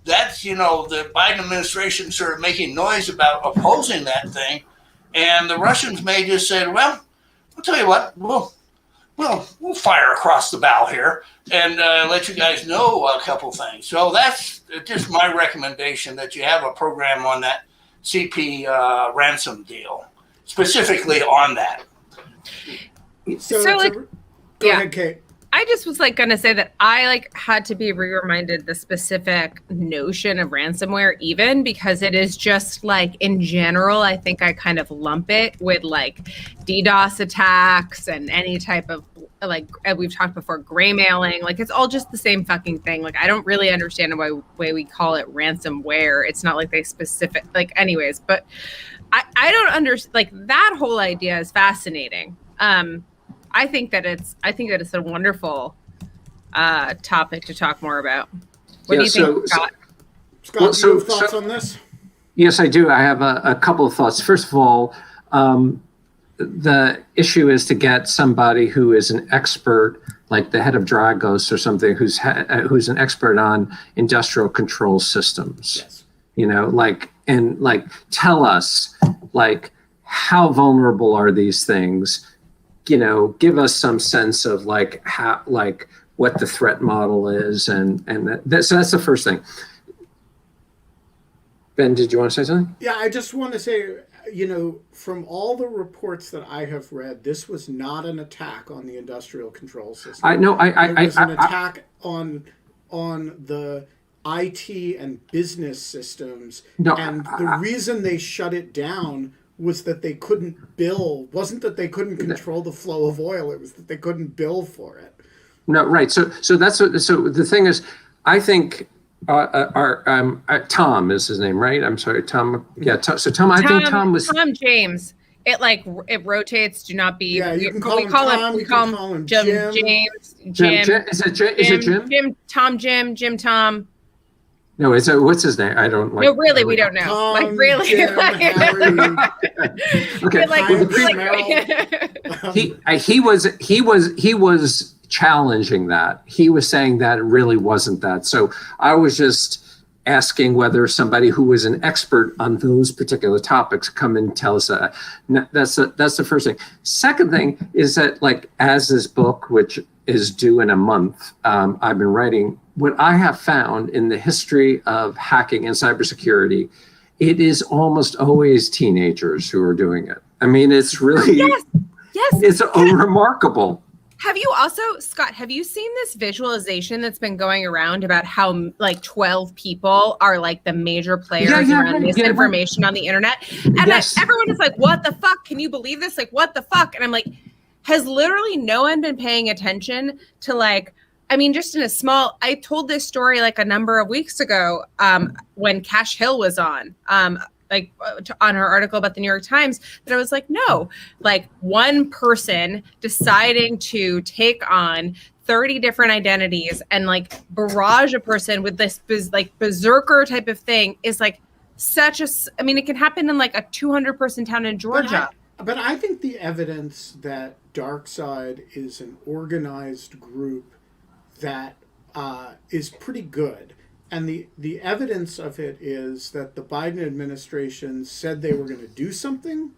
that's, the Biden administration sort of making noise about opposing that thing. And the Russians may just say, well, I'll tell you what, we'll fire across the bow here and let you guys know a couple things. So that's just my recommendation, that you have a program on that CP ransom deal, specifically on that. Go ahead, Kate. I just was going to say that I had to be reminded the specific notion of ransomware, even because it is just in general, I think I kind of lump it with DDoS attacks and any type of we've talked before, gray mailing. It's all just the same fucking thing. I don't really understand why we call it ransomware. It's not they specific, anyways, but I don't understand. That whole idea is fascinating. I think that it's a wonderful topic to talk more about. What do you think, Scott? Scott, do you have thoughts on this? Yes, I do. I have a couple of thoughts. First of all, the issue is to get somebody who is an expert, like the head of Dragos or something, who's an expert on industrial control systems. Yes. Tell us, how vulnerable are these things? Give us some sense of how, what the threat model is, and so that's the first thing. Ben, did you want to say something? Yeah, I just want to say, from all the reports that I have read, this was not an attack on the industrial control system. I know. It was an attack on the IT and business systems. No, and the reason they shut it down was that they couldn't bill. Wasn't that they couldn't control the flow of oil. It was that they couldn't bill for it. No, right. So that's what. So the thing is, I think Tom is his name, right? I'm sorry, Tom. Yeah. So Tom. I think Tom was Tom James. It rotates. Do not be. Yeah, you can call him Tom. We call him Jim. James. Jim. Is it Jim? Jim. Tom. Jim. Tom. No, what's his name? I don't like. No, really, we don't know. Tom, really. Jim, Harry, okay. He was challenging that. He was saying that it really wasn't that. So I was just asking whether somebody who was an expert on those particular topics come and tell us that. That's the first thing. Second thing is that, as this book, which is due in a month, I've been writing, what I have found in the history of hacking and cybersecurity, it is almost always teenagers who are doing it. I mean, it's really, yes. It's remarkable. Have you also, Scott, have you seen this visualization that's been going around about how like 12 people are like the major players around misinformation on the internet? And everyone is like, what the fuck? Can you believe this? Like, what the fuck? And I'm like, has literally no one been paying attention to like, I mean, just in a small, I told this story like a number of weeks ago when Cash Hill was on her article about the New York Times, that I was like, no, like one person deciding to take on 30 different identities and like barrage a person with this like berserker type of thing is like I mean, it can happen in like a 200 person town in Georgia. But I think the evidence that DarkSide is an organized group that is pretty good. And the evidence of it is that the Biden administration said they were going to do something,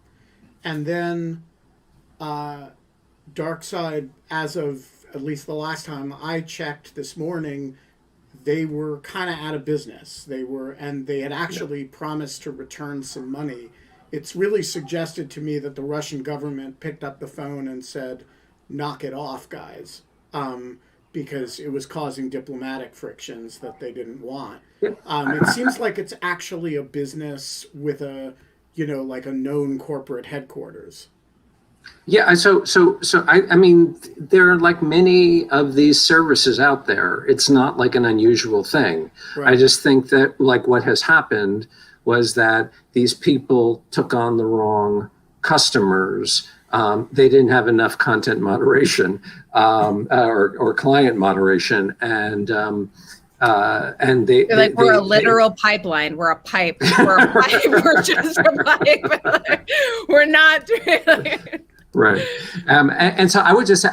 and then DarkSide, as of at least the last time I checked this morning, they were kind of out of business. They had actually promised to return some money. It's really suggested to me that the Russian government picked up the phone and said, "Knock it off, guys." Because it was causing diplomatic frictions that they didn't want. It seems like it's actually a business with like a known corporate headquarters. Yeah, so I mean, there are like many of these services out there. It's not like an unusual thing. Right. I just think that like what has happened was that these people took on the wrong customers. They didn't have enough content moderation or client moderation, and they're like, we're a literal pipeline. We're a pipe. We're a pipe. We're just a pipe. We're not doing right. And so I would just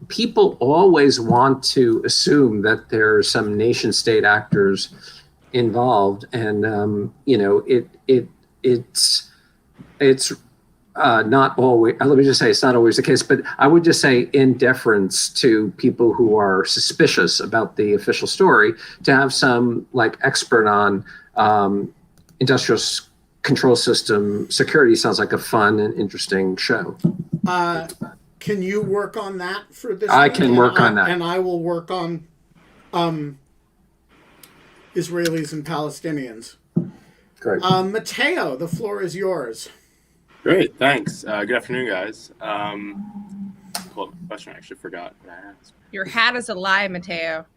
people always want to assume that there are some nation state actors involved, and it's not always, let me just say it's not always the case, but I would just say in deference to people who are suspicious about the official story, to have some like expert on industrial control system security sounds like a fun and interesting show. Can you work on that for this? I can work on that. And I will work on Israelis and Palestinians. Great. Matteo, the floor is yours. Great, thanks. Good afternoon, guys. Well, question I actually forgot what I asked. Your hat is a lie, Matteo.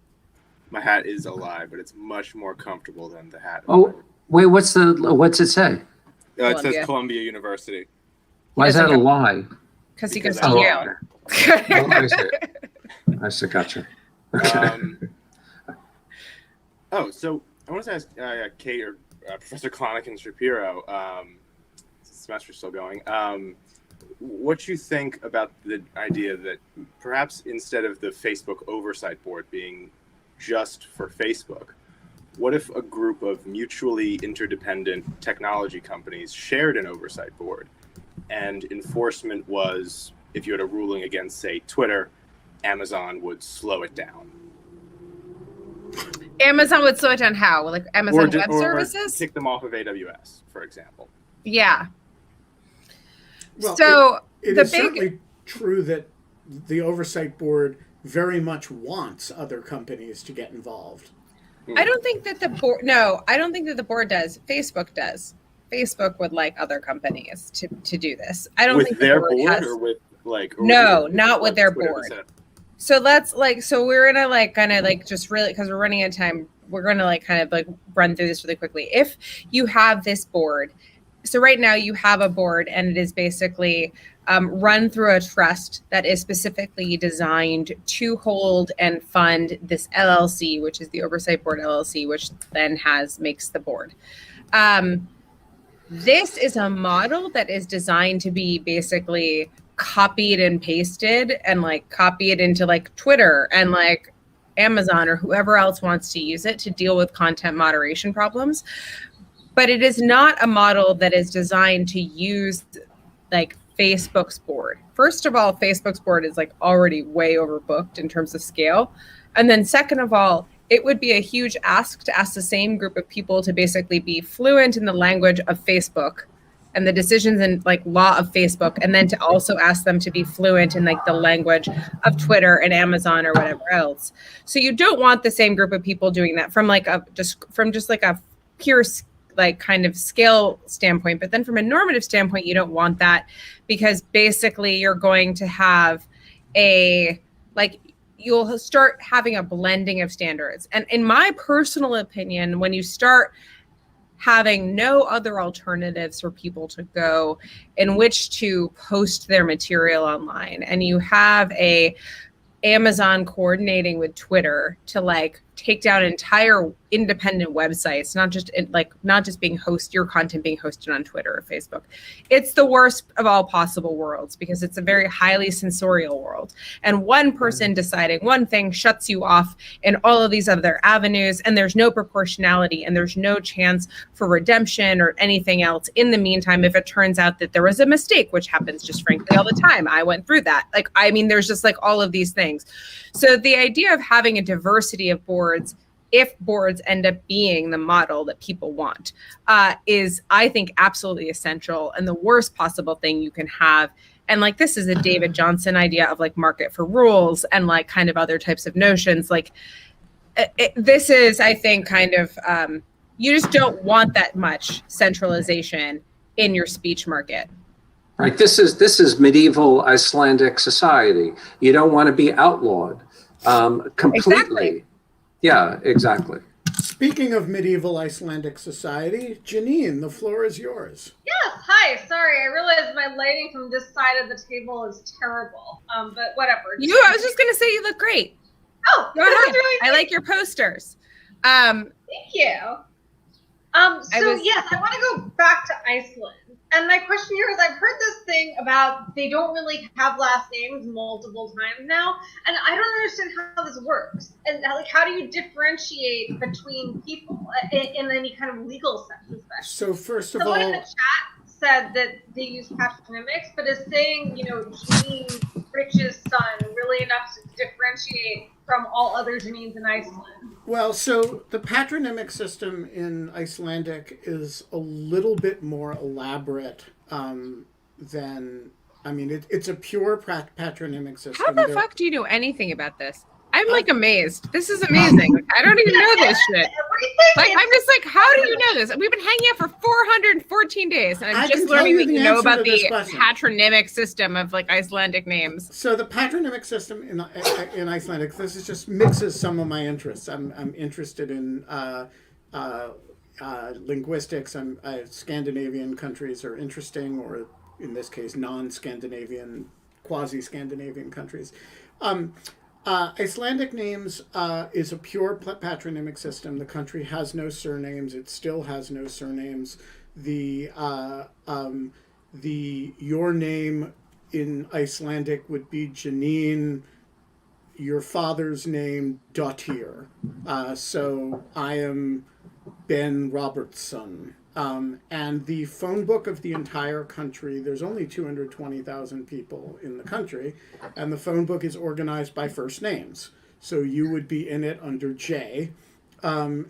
My hat is a lie, but it's much more comfortable than the hat. Oh, wait, what's it say? It says Columbia University. Why is that a lie? Because he goes to Yale. I see, gotcha. Okay. So I want to ask Kate or Professor Klonik and Shapiro, semester's still going, what you think about the idea that perhaps instead of the Facebook oversight board being just for Facebook, what if a group of mutually interdependent technology companies shared an oversight board and enforcement was, if you had a ruling against, say, Twitter, Amazon would slow it down? Amazon would slow it down how? Like Amazon Web Services? Kick them off of AWS, for example. Yeah. Well, so it is certainly true that the oversight board very much wants other companies to get involved. I don't think that the board. No, I don't think that the board does. Facebook does. Facebook would like other companies to do this. I don't think their the board has. Or with like. Or no, with not with their Twitter board. So let's so we're gonna kind of just really, because we're running out of time, we're gonna kind of run through this really quickly. If you have this board, so right now you have a board and it is basically run through a trust that is specifically designed to hold and fund this LLC, which is the Oversight Board LLC, which then makes the board. This is a model that is designed to be basically copied and pasted and copy it into Twitter and Amazon or whoever else wants to use it to deal with content moderation problems. But it is not a model that is designed to use Facebook's board. First of all, Facebook's board is already way overbooked in terms of scale. And then second of all, it would be a huge ask to ask the same group of people to basically be fluent in the language of Facebook and the decisions and like law of Facebook, and then to also ask them to be fluent in like the language of Twitter and Amazon or whatever else. So you don't want the same group of people doing that from just like a pure like kind of scale standpoint. But then from a normative standpoint, you don't want that, because basically you're going to have you'll start having a blending of standards. And in my personal opinion, when you start having no other alternatives for people to go in which to post their material online, and you have a Amazon coordinating with Twitter to like take down entire independent websites, not just being your content being hosted on Twitter or Facebook. It's the worst of all possible worlds, because it's a very highly censorial world. And one person deciding one thing shuts you off in all of these other avenues, and there's no proportionality, and there's no chance for redemption or anything else in the meantime if it turns out that there was a mistake, which happens just frankly all the time. I went through that. There's just like all of these things. So the idea of having a diversity of boards, if boards end up being the model that people want, is, I think, absolutely essential and the worst possible thing you can have. And like, this is a David Johnson idea of like market for rules and like kind of other types of notions. Like this is, I think, kind of, you just don't want that much centralization in your speech market. Right. This is medieval Icelandic society. You don't want to be outlawed completely. Exactly. Yeah, exactly. Speaking of medieval Icelandic society, Janine, the floor is yours. Yes, hi. Sorry, I realized my lighting from this side of the table is terrible. But whatever. I was just gonna say you look great. Oh, go ahead. I like your posters. Thank you. Yes, I want to go back to Iceland. And my question here is, I've heard this thing about they don't really have last names multiple times now, and I don't understand how this works. And how do you differentiate between people in any kind of legal sense, especially? So first of Someone all, in the chat said that they use patronymics, but is saying, Janine Rich's son really enough to differentiate from all other Janines in Iceland? Well, so the patronymic system in Icelandic is a little bit more elaborate than, it's a pure patronymic system. How the fuck do you know anything about this? I'm like amazed. This is amazing. Like, I don't even know this shit. Like, I'm just like, how do you know this? We've been hanging out for 414 days, and I'm just learning that you know about the patronymic system of like Icelandic names. So the patronymic system in Icelandic, this is just mixes some of my interests. I'm interested in linguistics. Scandinavian countries are interesting, or in this case, non-Scandinavian, quasi-Scandinavian countries. Icelandic names is a pure patronymic system. The country has no surnames. It still has no surnames. Your name in Icelandic would be Janine. Your father's name, Dottir. So I am Ben Robertson. And the phone book of the entire country, there's only 220,000 people in the country, and the phone book is organized by first names. So you would be in it under J. There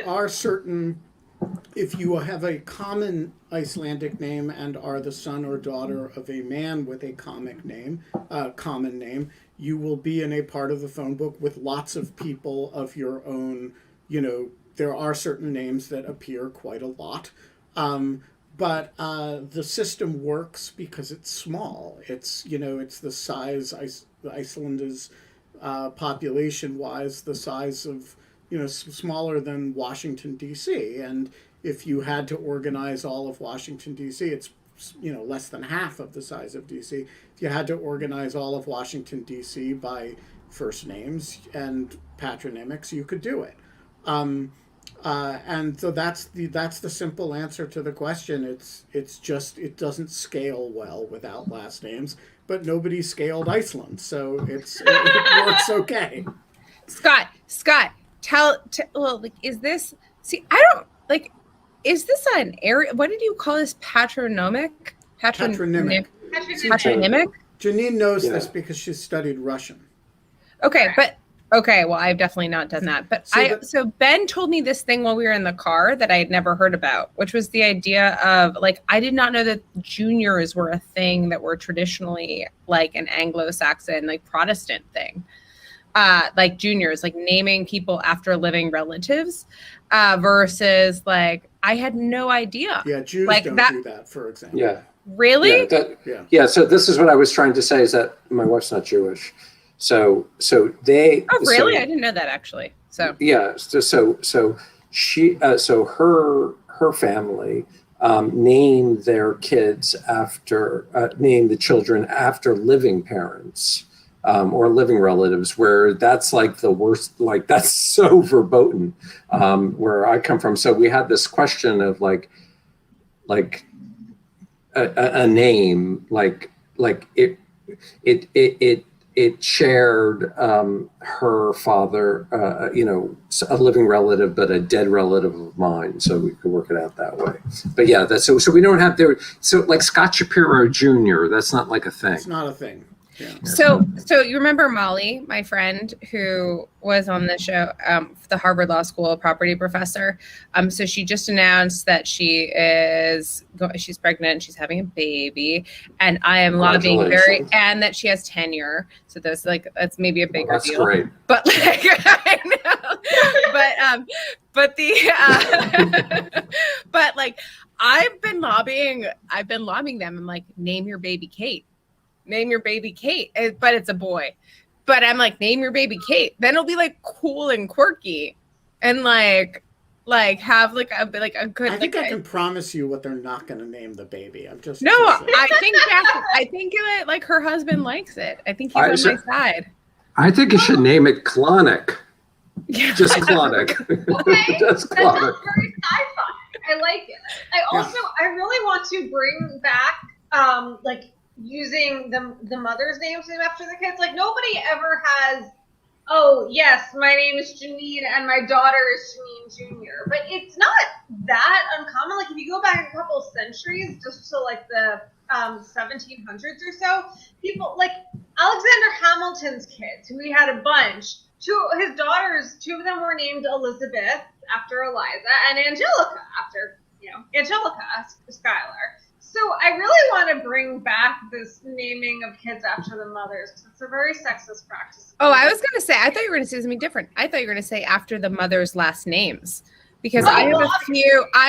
are certain, if you have a common Icelandic name and are the son or daughter of a man with a common name, you will be in a part of the phone book with lots of people of your own, there are certain names that appear quite a lot. But the system works because it's small. It's the size, Iceland is population-wise the size of, smaller than Washington, D.C. And if you had to organize all of Washington, D.C., it's, less than half of the size of D.C. If you had to organize all of Washington, D.C. by first names and patronymics, you could do it. And so that's the simple answer to the question. It's just, it doesn't scale well without last names, but nobody scaled Iceland, so it works okay. Scott, is this? See, I don't like. Is this an area? What did you call this? Patronymic. Patronymic. Patronymic. Janine knows this because she's studied Russian. Okay, but Okay, well, I've definitely not done that. But so Ben told me this thing while we were in the car that I had never heard about, which was the idea of like, I did not know that juniors were a thing that were traditionally like an Anglo-Saxon, like Protestant thing. Like juniors, like naming people after living relatives, versus like, I had no idea. Yeah, Jews like don't do that, for example. Yeah. Really? Yeah. So this is what I was trying to say is that my wife's not Jewish. So they. Oh, really? I didn't know that actually. So. Yeah. So she. So her family named their kids after named the children after living parents. Or living relatives, where that's like the worst, like that's so verboten, where I come from. So we had this question of like a name, like it shared her father, a living relative, but a dead relative of mine. So we could work it out that way. But yeah, that's so we don't have there. So like Scott Shapiro Jr., that's not like a thing. It's not a thing. Yeah. So you remember Molly, my friend who was on the show, the Harvard Law School property professor. So she just announced that she's pregnant, she's having a baby, and I am lobbying and that she has tenure. So that's maybe a bigger that's deal. Great. But like I know, but like I've been lobbying them. I'm like, name your baby Kate. Name your baby Kate, but it's a boy. But I'm like, name your baby Kate. Then it'll be like cool and quirky, and like have like a good. I think I can promise you what they're not going to name the baby. I'm just no. I think like her husband likes it. I think he's on my side. I think you should name it Clonic. Yeah. Just Clonic. Okay, Just that Clonic. sounds very sci-fi. I like it. I really want to bring back like using the mother's names after the kids. Like nobody ever has, oh yes, my name is Janine and my daughter is Janine Jr. But it's not that uncommon. Like if you go back a couple of centuries, just to like the 1700s or so, people like Alexander Hamilton's kids, who he had a bunch. His daughters, two of them were named Elizabeth after Eliza, and Angelica after Angelica Schuyler. So I really want to bring back this naming of kids after the mothers, because it's a very sexist practice. Oh, I was going to say, I thought you were going to say something different. I thought you were going to say after the mother's last names, because I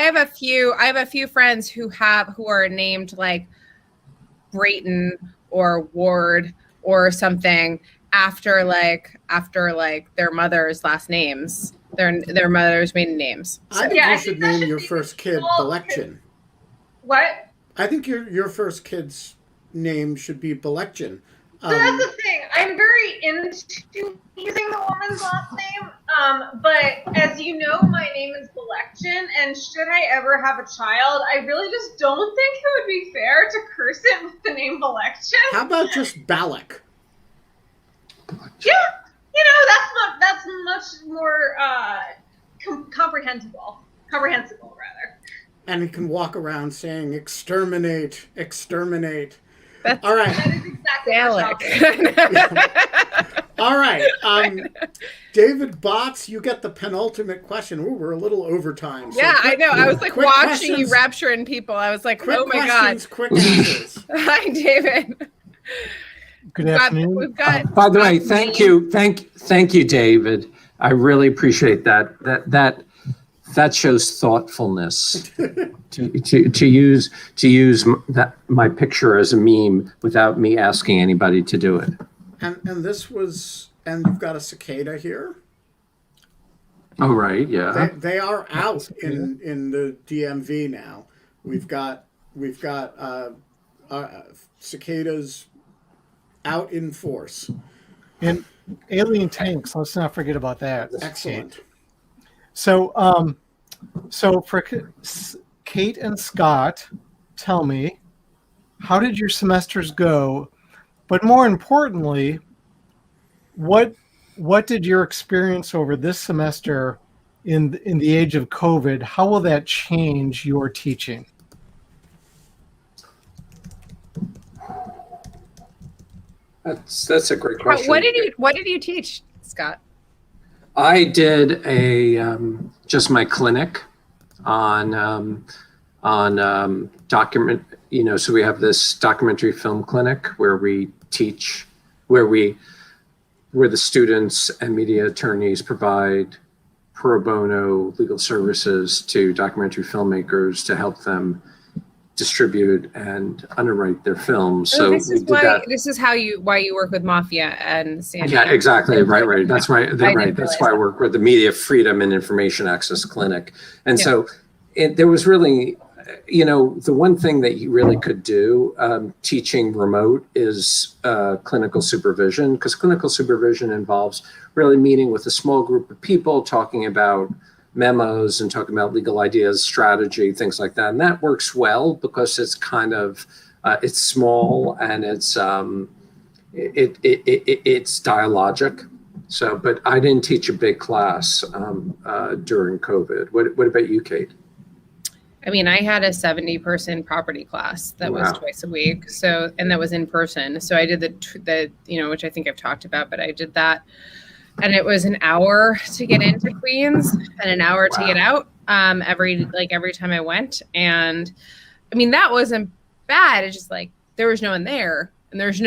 have a few friends who are named like Brayton or Ward or something after their mother's last names, their mother's maiden names. So. I think you should name your first kid Belection. What? I think your first kid's name should be Belection. So that's the thing. I'm very into using the woman's last name, but as you know, my name is Belection, and should I ever have a child, I really just don't think it would be fair to curse it with the name Belection. How about just Balak? Yeah, that's much more comprehensible rather. And he can walk around saying, exterminate, exterminate. That's all right. That is exactly all right. David Botts, you get the penultimate question. Ooh, we're a little overtime. So yeah, I know. I was like watching questions. You rapturing people. I was like, oh my God. Quick answers. Hi, David. Good afternoon. We've got by the way, thank you, David. I really appreciate that. That shows thoughtfulness to use my picture as a meme without me asking anybody to do it. And you've got a cicada here. Oh right, yeah. They are out in the DMV now. We've got cicadas out in force. And alien tanks. Let's not forget about that. Excellent. So for Kate and Scott, tell me, how did your semesters go? But more importantly, what did your experience over this semester in the age of COVID, how will that change your teaching? That's a great question. What did you teach, Scott? I did just my clinic on document. So we have this documentary film clinic where we teach, where the students and media attorneys provide pro bono legal services to documentary filmmakers to help them distribute and underwrite their films. Oh, So this is we did that. This is why you work with Mafia and Sandy. Yeah, exactly. Right. That's right. Right. That's why I work with the Media Freedom and Information Access Clinic. And Yeah. so there was really, the one thing that you really could do teaching remote is clinical supervision, because clinical supervision involves really meeting with a small group of people, talking about memos and talking about legal ideas, strategy, things like that. And that works well because it's kind of, it's small and it's dialogic. So, but I didn't teach a big class during COVID. What about you, Kate? I mean, I had a 70-person property class that was twice a week. So, and that was in person. So I did the which I think I've talked about, but I did that. And it was an hour to get into Queens and an hour to get out every time I went. And I mean, that wasn't bad. It's just like there was no one there. And there's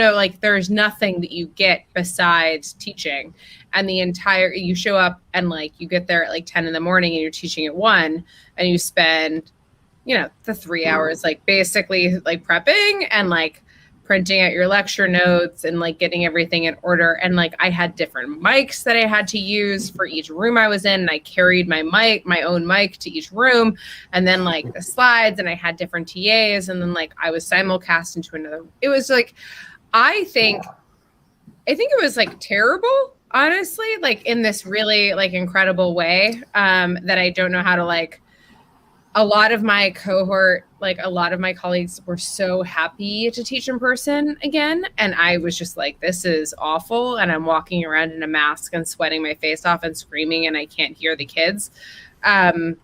nothing that you get besides teaching. And you show up and you get there at 10 in the morning and you're teaching at 1 and you spend, the 3 hours basically prepping and printing out your lecture notes and getting everything in order. And I had different mics that I had to use for each room I was in. And I carried my own mic to each room. And then the slides, and I had different TAs. And then I was simulcast into another. It was I think it was terrible, honestly, in this really incredible way that I don't know how to a lot of my cohort, a lot of my colleagues were so happy to teach in person again. And I was just this is awful. And I'm walking around in a mask and sweating my face off and screaming and I can't hear the kids. And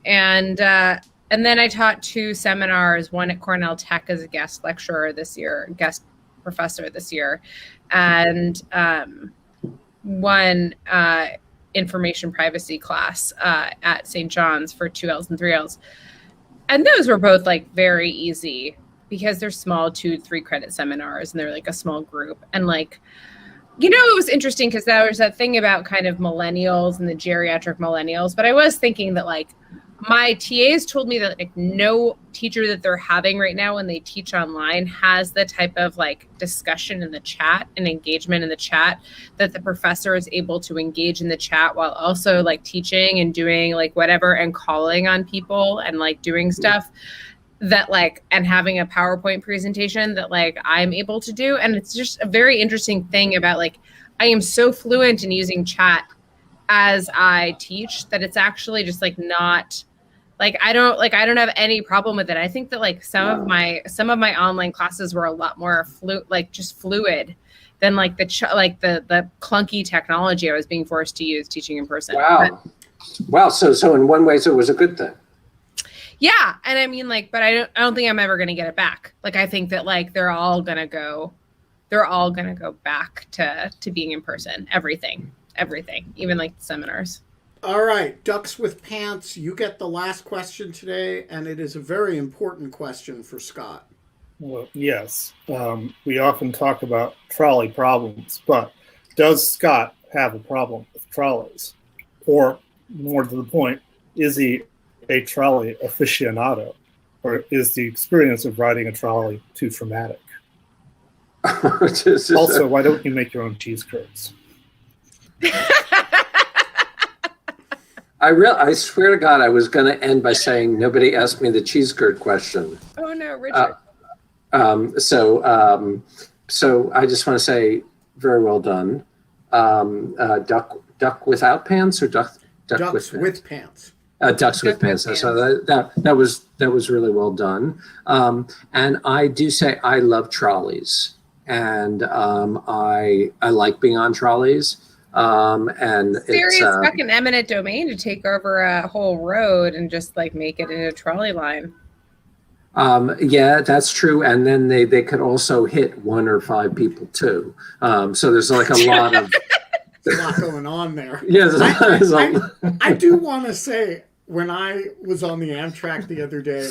then I taught 2 seminars, one at Cornell Tech as a guest professor this year, and one information privacy class at St. John's for 2Ls and 3Ls. And those were both very easy because they're small 2-3 credit seminars and they're a small group. And it was interesting because there was that thing about kind of millennials and the geriatric millennials. But I was thinking that my TAs told me that no teacher that they're having right now when they teach online has the type of discussion in the chat and engagement in the chat that the professor is able to engage in the chat while also teaching and doing whatever and calling on people and doing stuff that and having a PowerPoint presentation that I'm able to do. And it's just a very interesting thing about I am so fluent in using chat as I teach that it's actually just not I don't have any problem with it. I think that some of my online classes were a lot more fluid than the clunky technology I was being forced to use teaching in person. Wow. So in one way, so it was a good thing. Yeah, and I mean but I don't think I'm ever going to get it back. I think that they're all going to go back to being in person. Everything, even the seminars. All right, Ducks with Pants, you get the last question today, and it is a very important question for Scott. Well, yes. We often talk about trolley problems, but does Scott have a problem with trolleys? Or, more to the point, is he a trolley aficionado? Or is the experience of riding a trolley too traumatic? Also, why don't you make your own cheese curds? I swear to God, I was going to end by saying nobody asked me the cheese curd question. Oh no, Richard. So I just want to say, very well done. Duck without pants or ducks with pants? Ducks with pants. So that was really well done. And I do say I love trolleys, and I like being on trolleys. And serious it's fucking eminent domain to take over a whole road and just make it into a trolley line. Yeah, that's true. And then they could also hit 1 or 5 people too. So there's a lot of There's a lot going on there. Yes, I do want to say, when I was on the Amtrak the other day,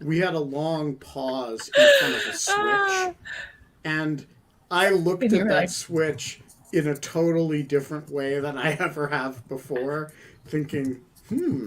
we had a long pause in front of a switch, and I looked at that switch in a totally different way than I ever have before, thinking,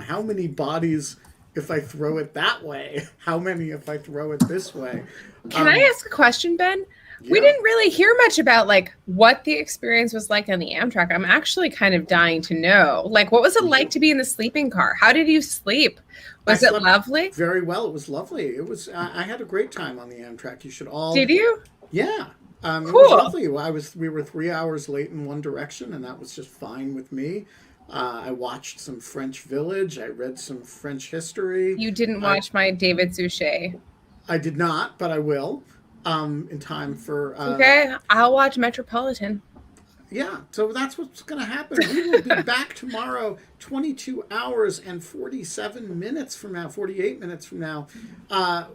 how many bodies if I throw it that way? How many if I throw it this way? Can I ask a question, Ben? Yeah. We didn't really hear much about like what the experience was like on the Amtrak. I'm actually kind of dying to know. Like, what was it like to be in the sleeping car? How did you sleep? Was it lovely? Very well. It was lovely. It was. I had a great time on the Amtrak. You should all. Did you? Yeah. Cool. It was lovely. We were 3 hours late in one direction, and that was just fine with me. I watched some French Village. I read some French history. You didn't watch my David Suchet. I did not, but I will. In time for okay, I'll watch Metropolitan. Yeah, so that's what's going to happen. We will be back tomorrow, 22 hours and 47 minutes from now, 48 minutes from now,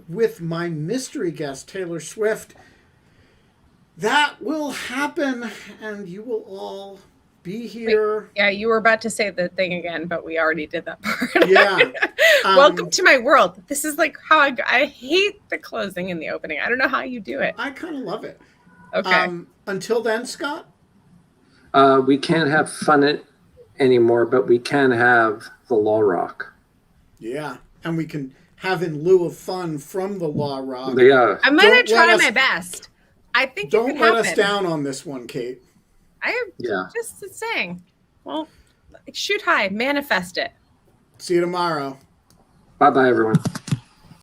with my mystery guest, Taylor Swift. That will happen, and you will all be here. Wait, yeah, you were about to say the thing again, but we already did that part. Yeah. Welcome to my world. This is like how I hate the closing and the opening. I don't know how you do it. I kind of love it. Okay. Until then, Scott? We can't have fun anymore, but we can have the Law Rock. Yeah, and we can have in lieu of fun from the Law Rock. Yeah. I'm going to try my best. I think don't let us down on this one, Kate. I am just saying. Well, shoot high, manifest it. See you tomorrow. Bye-bye, everyone.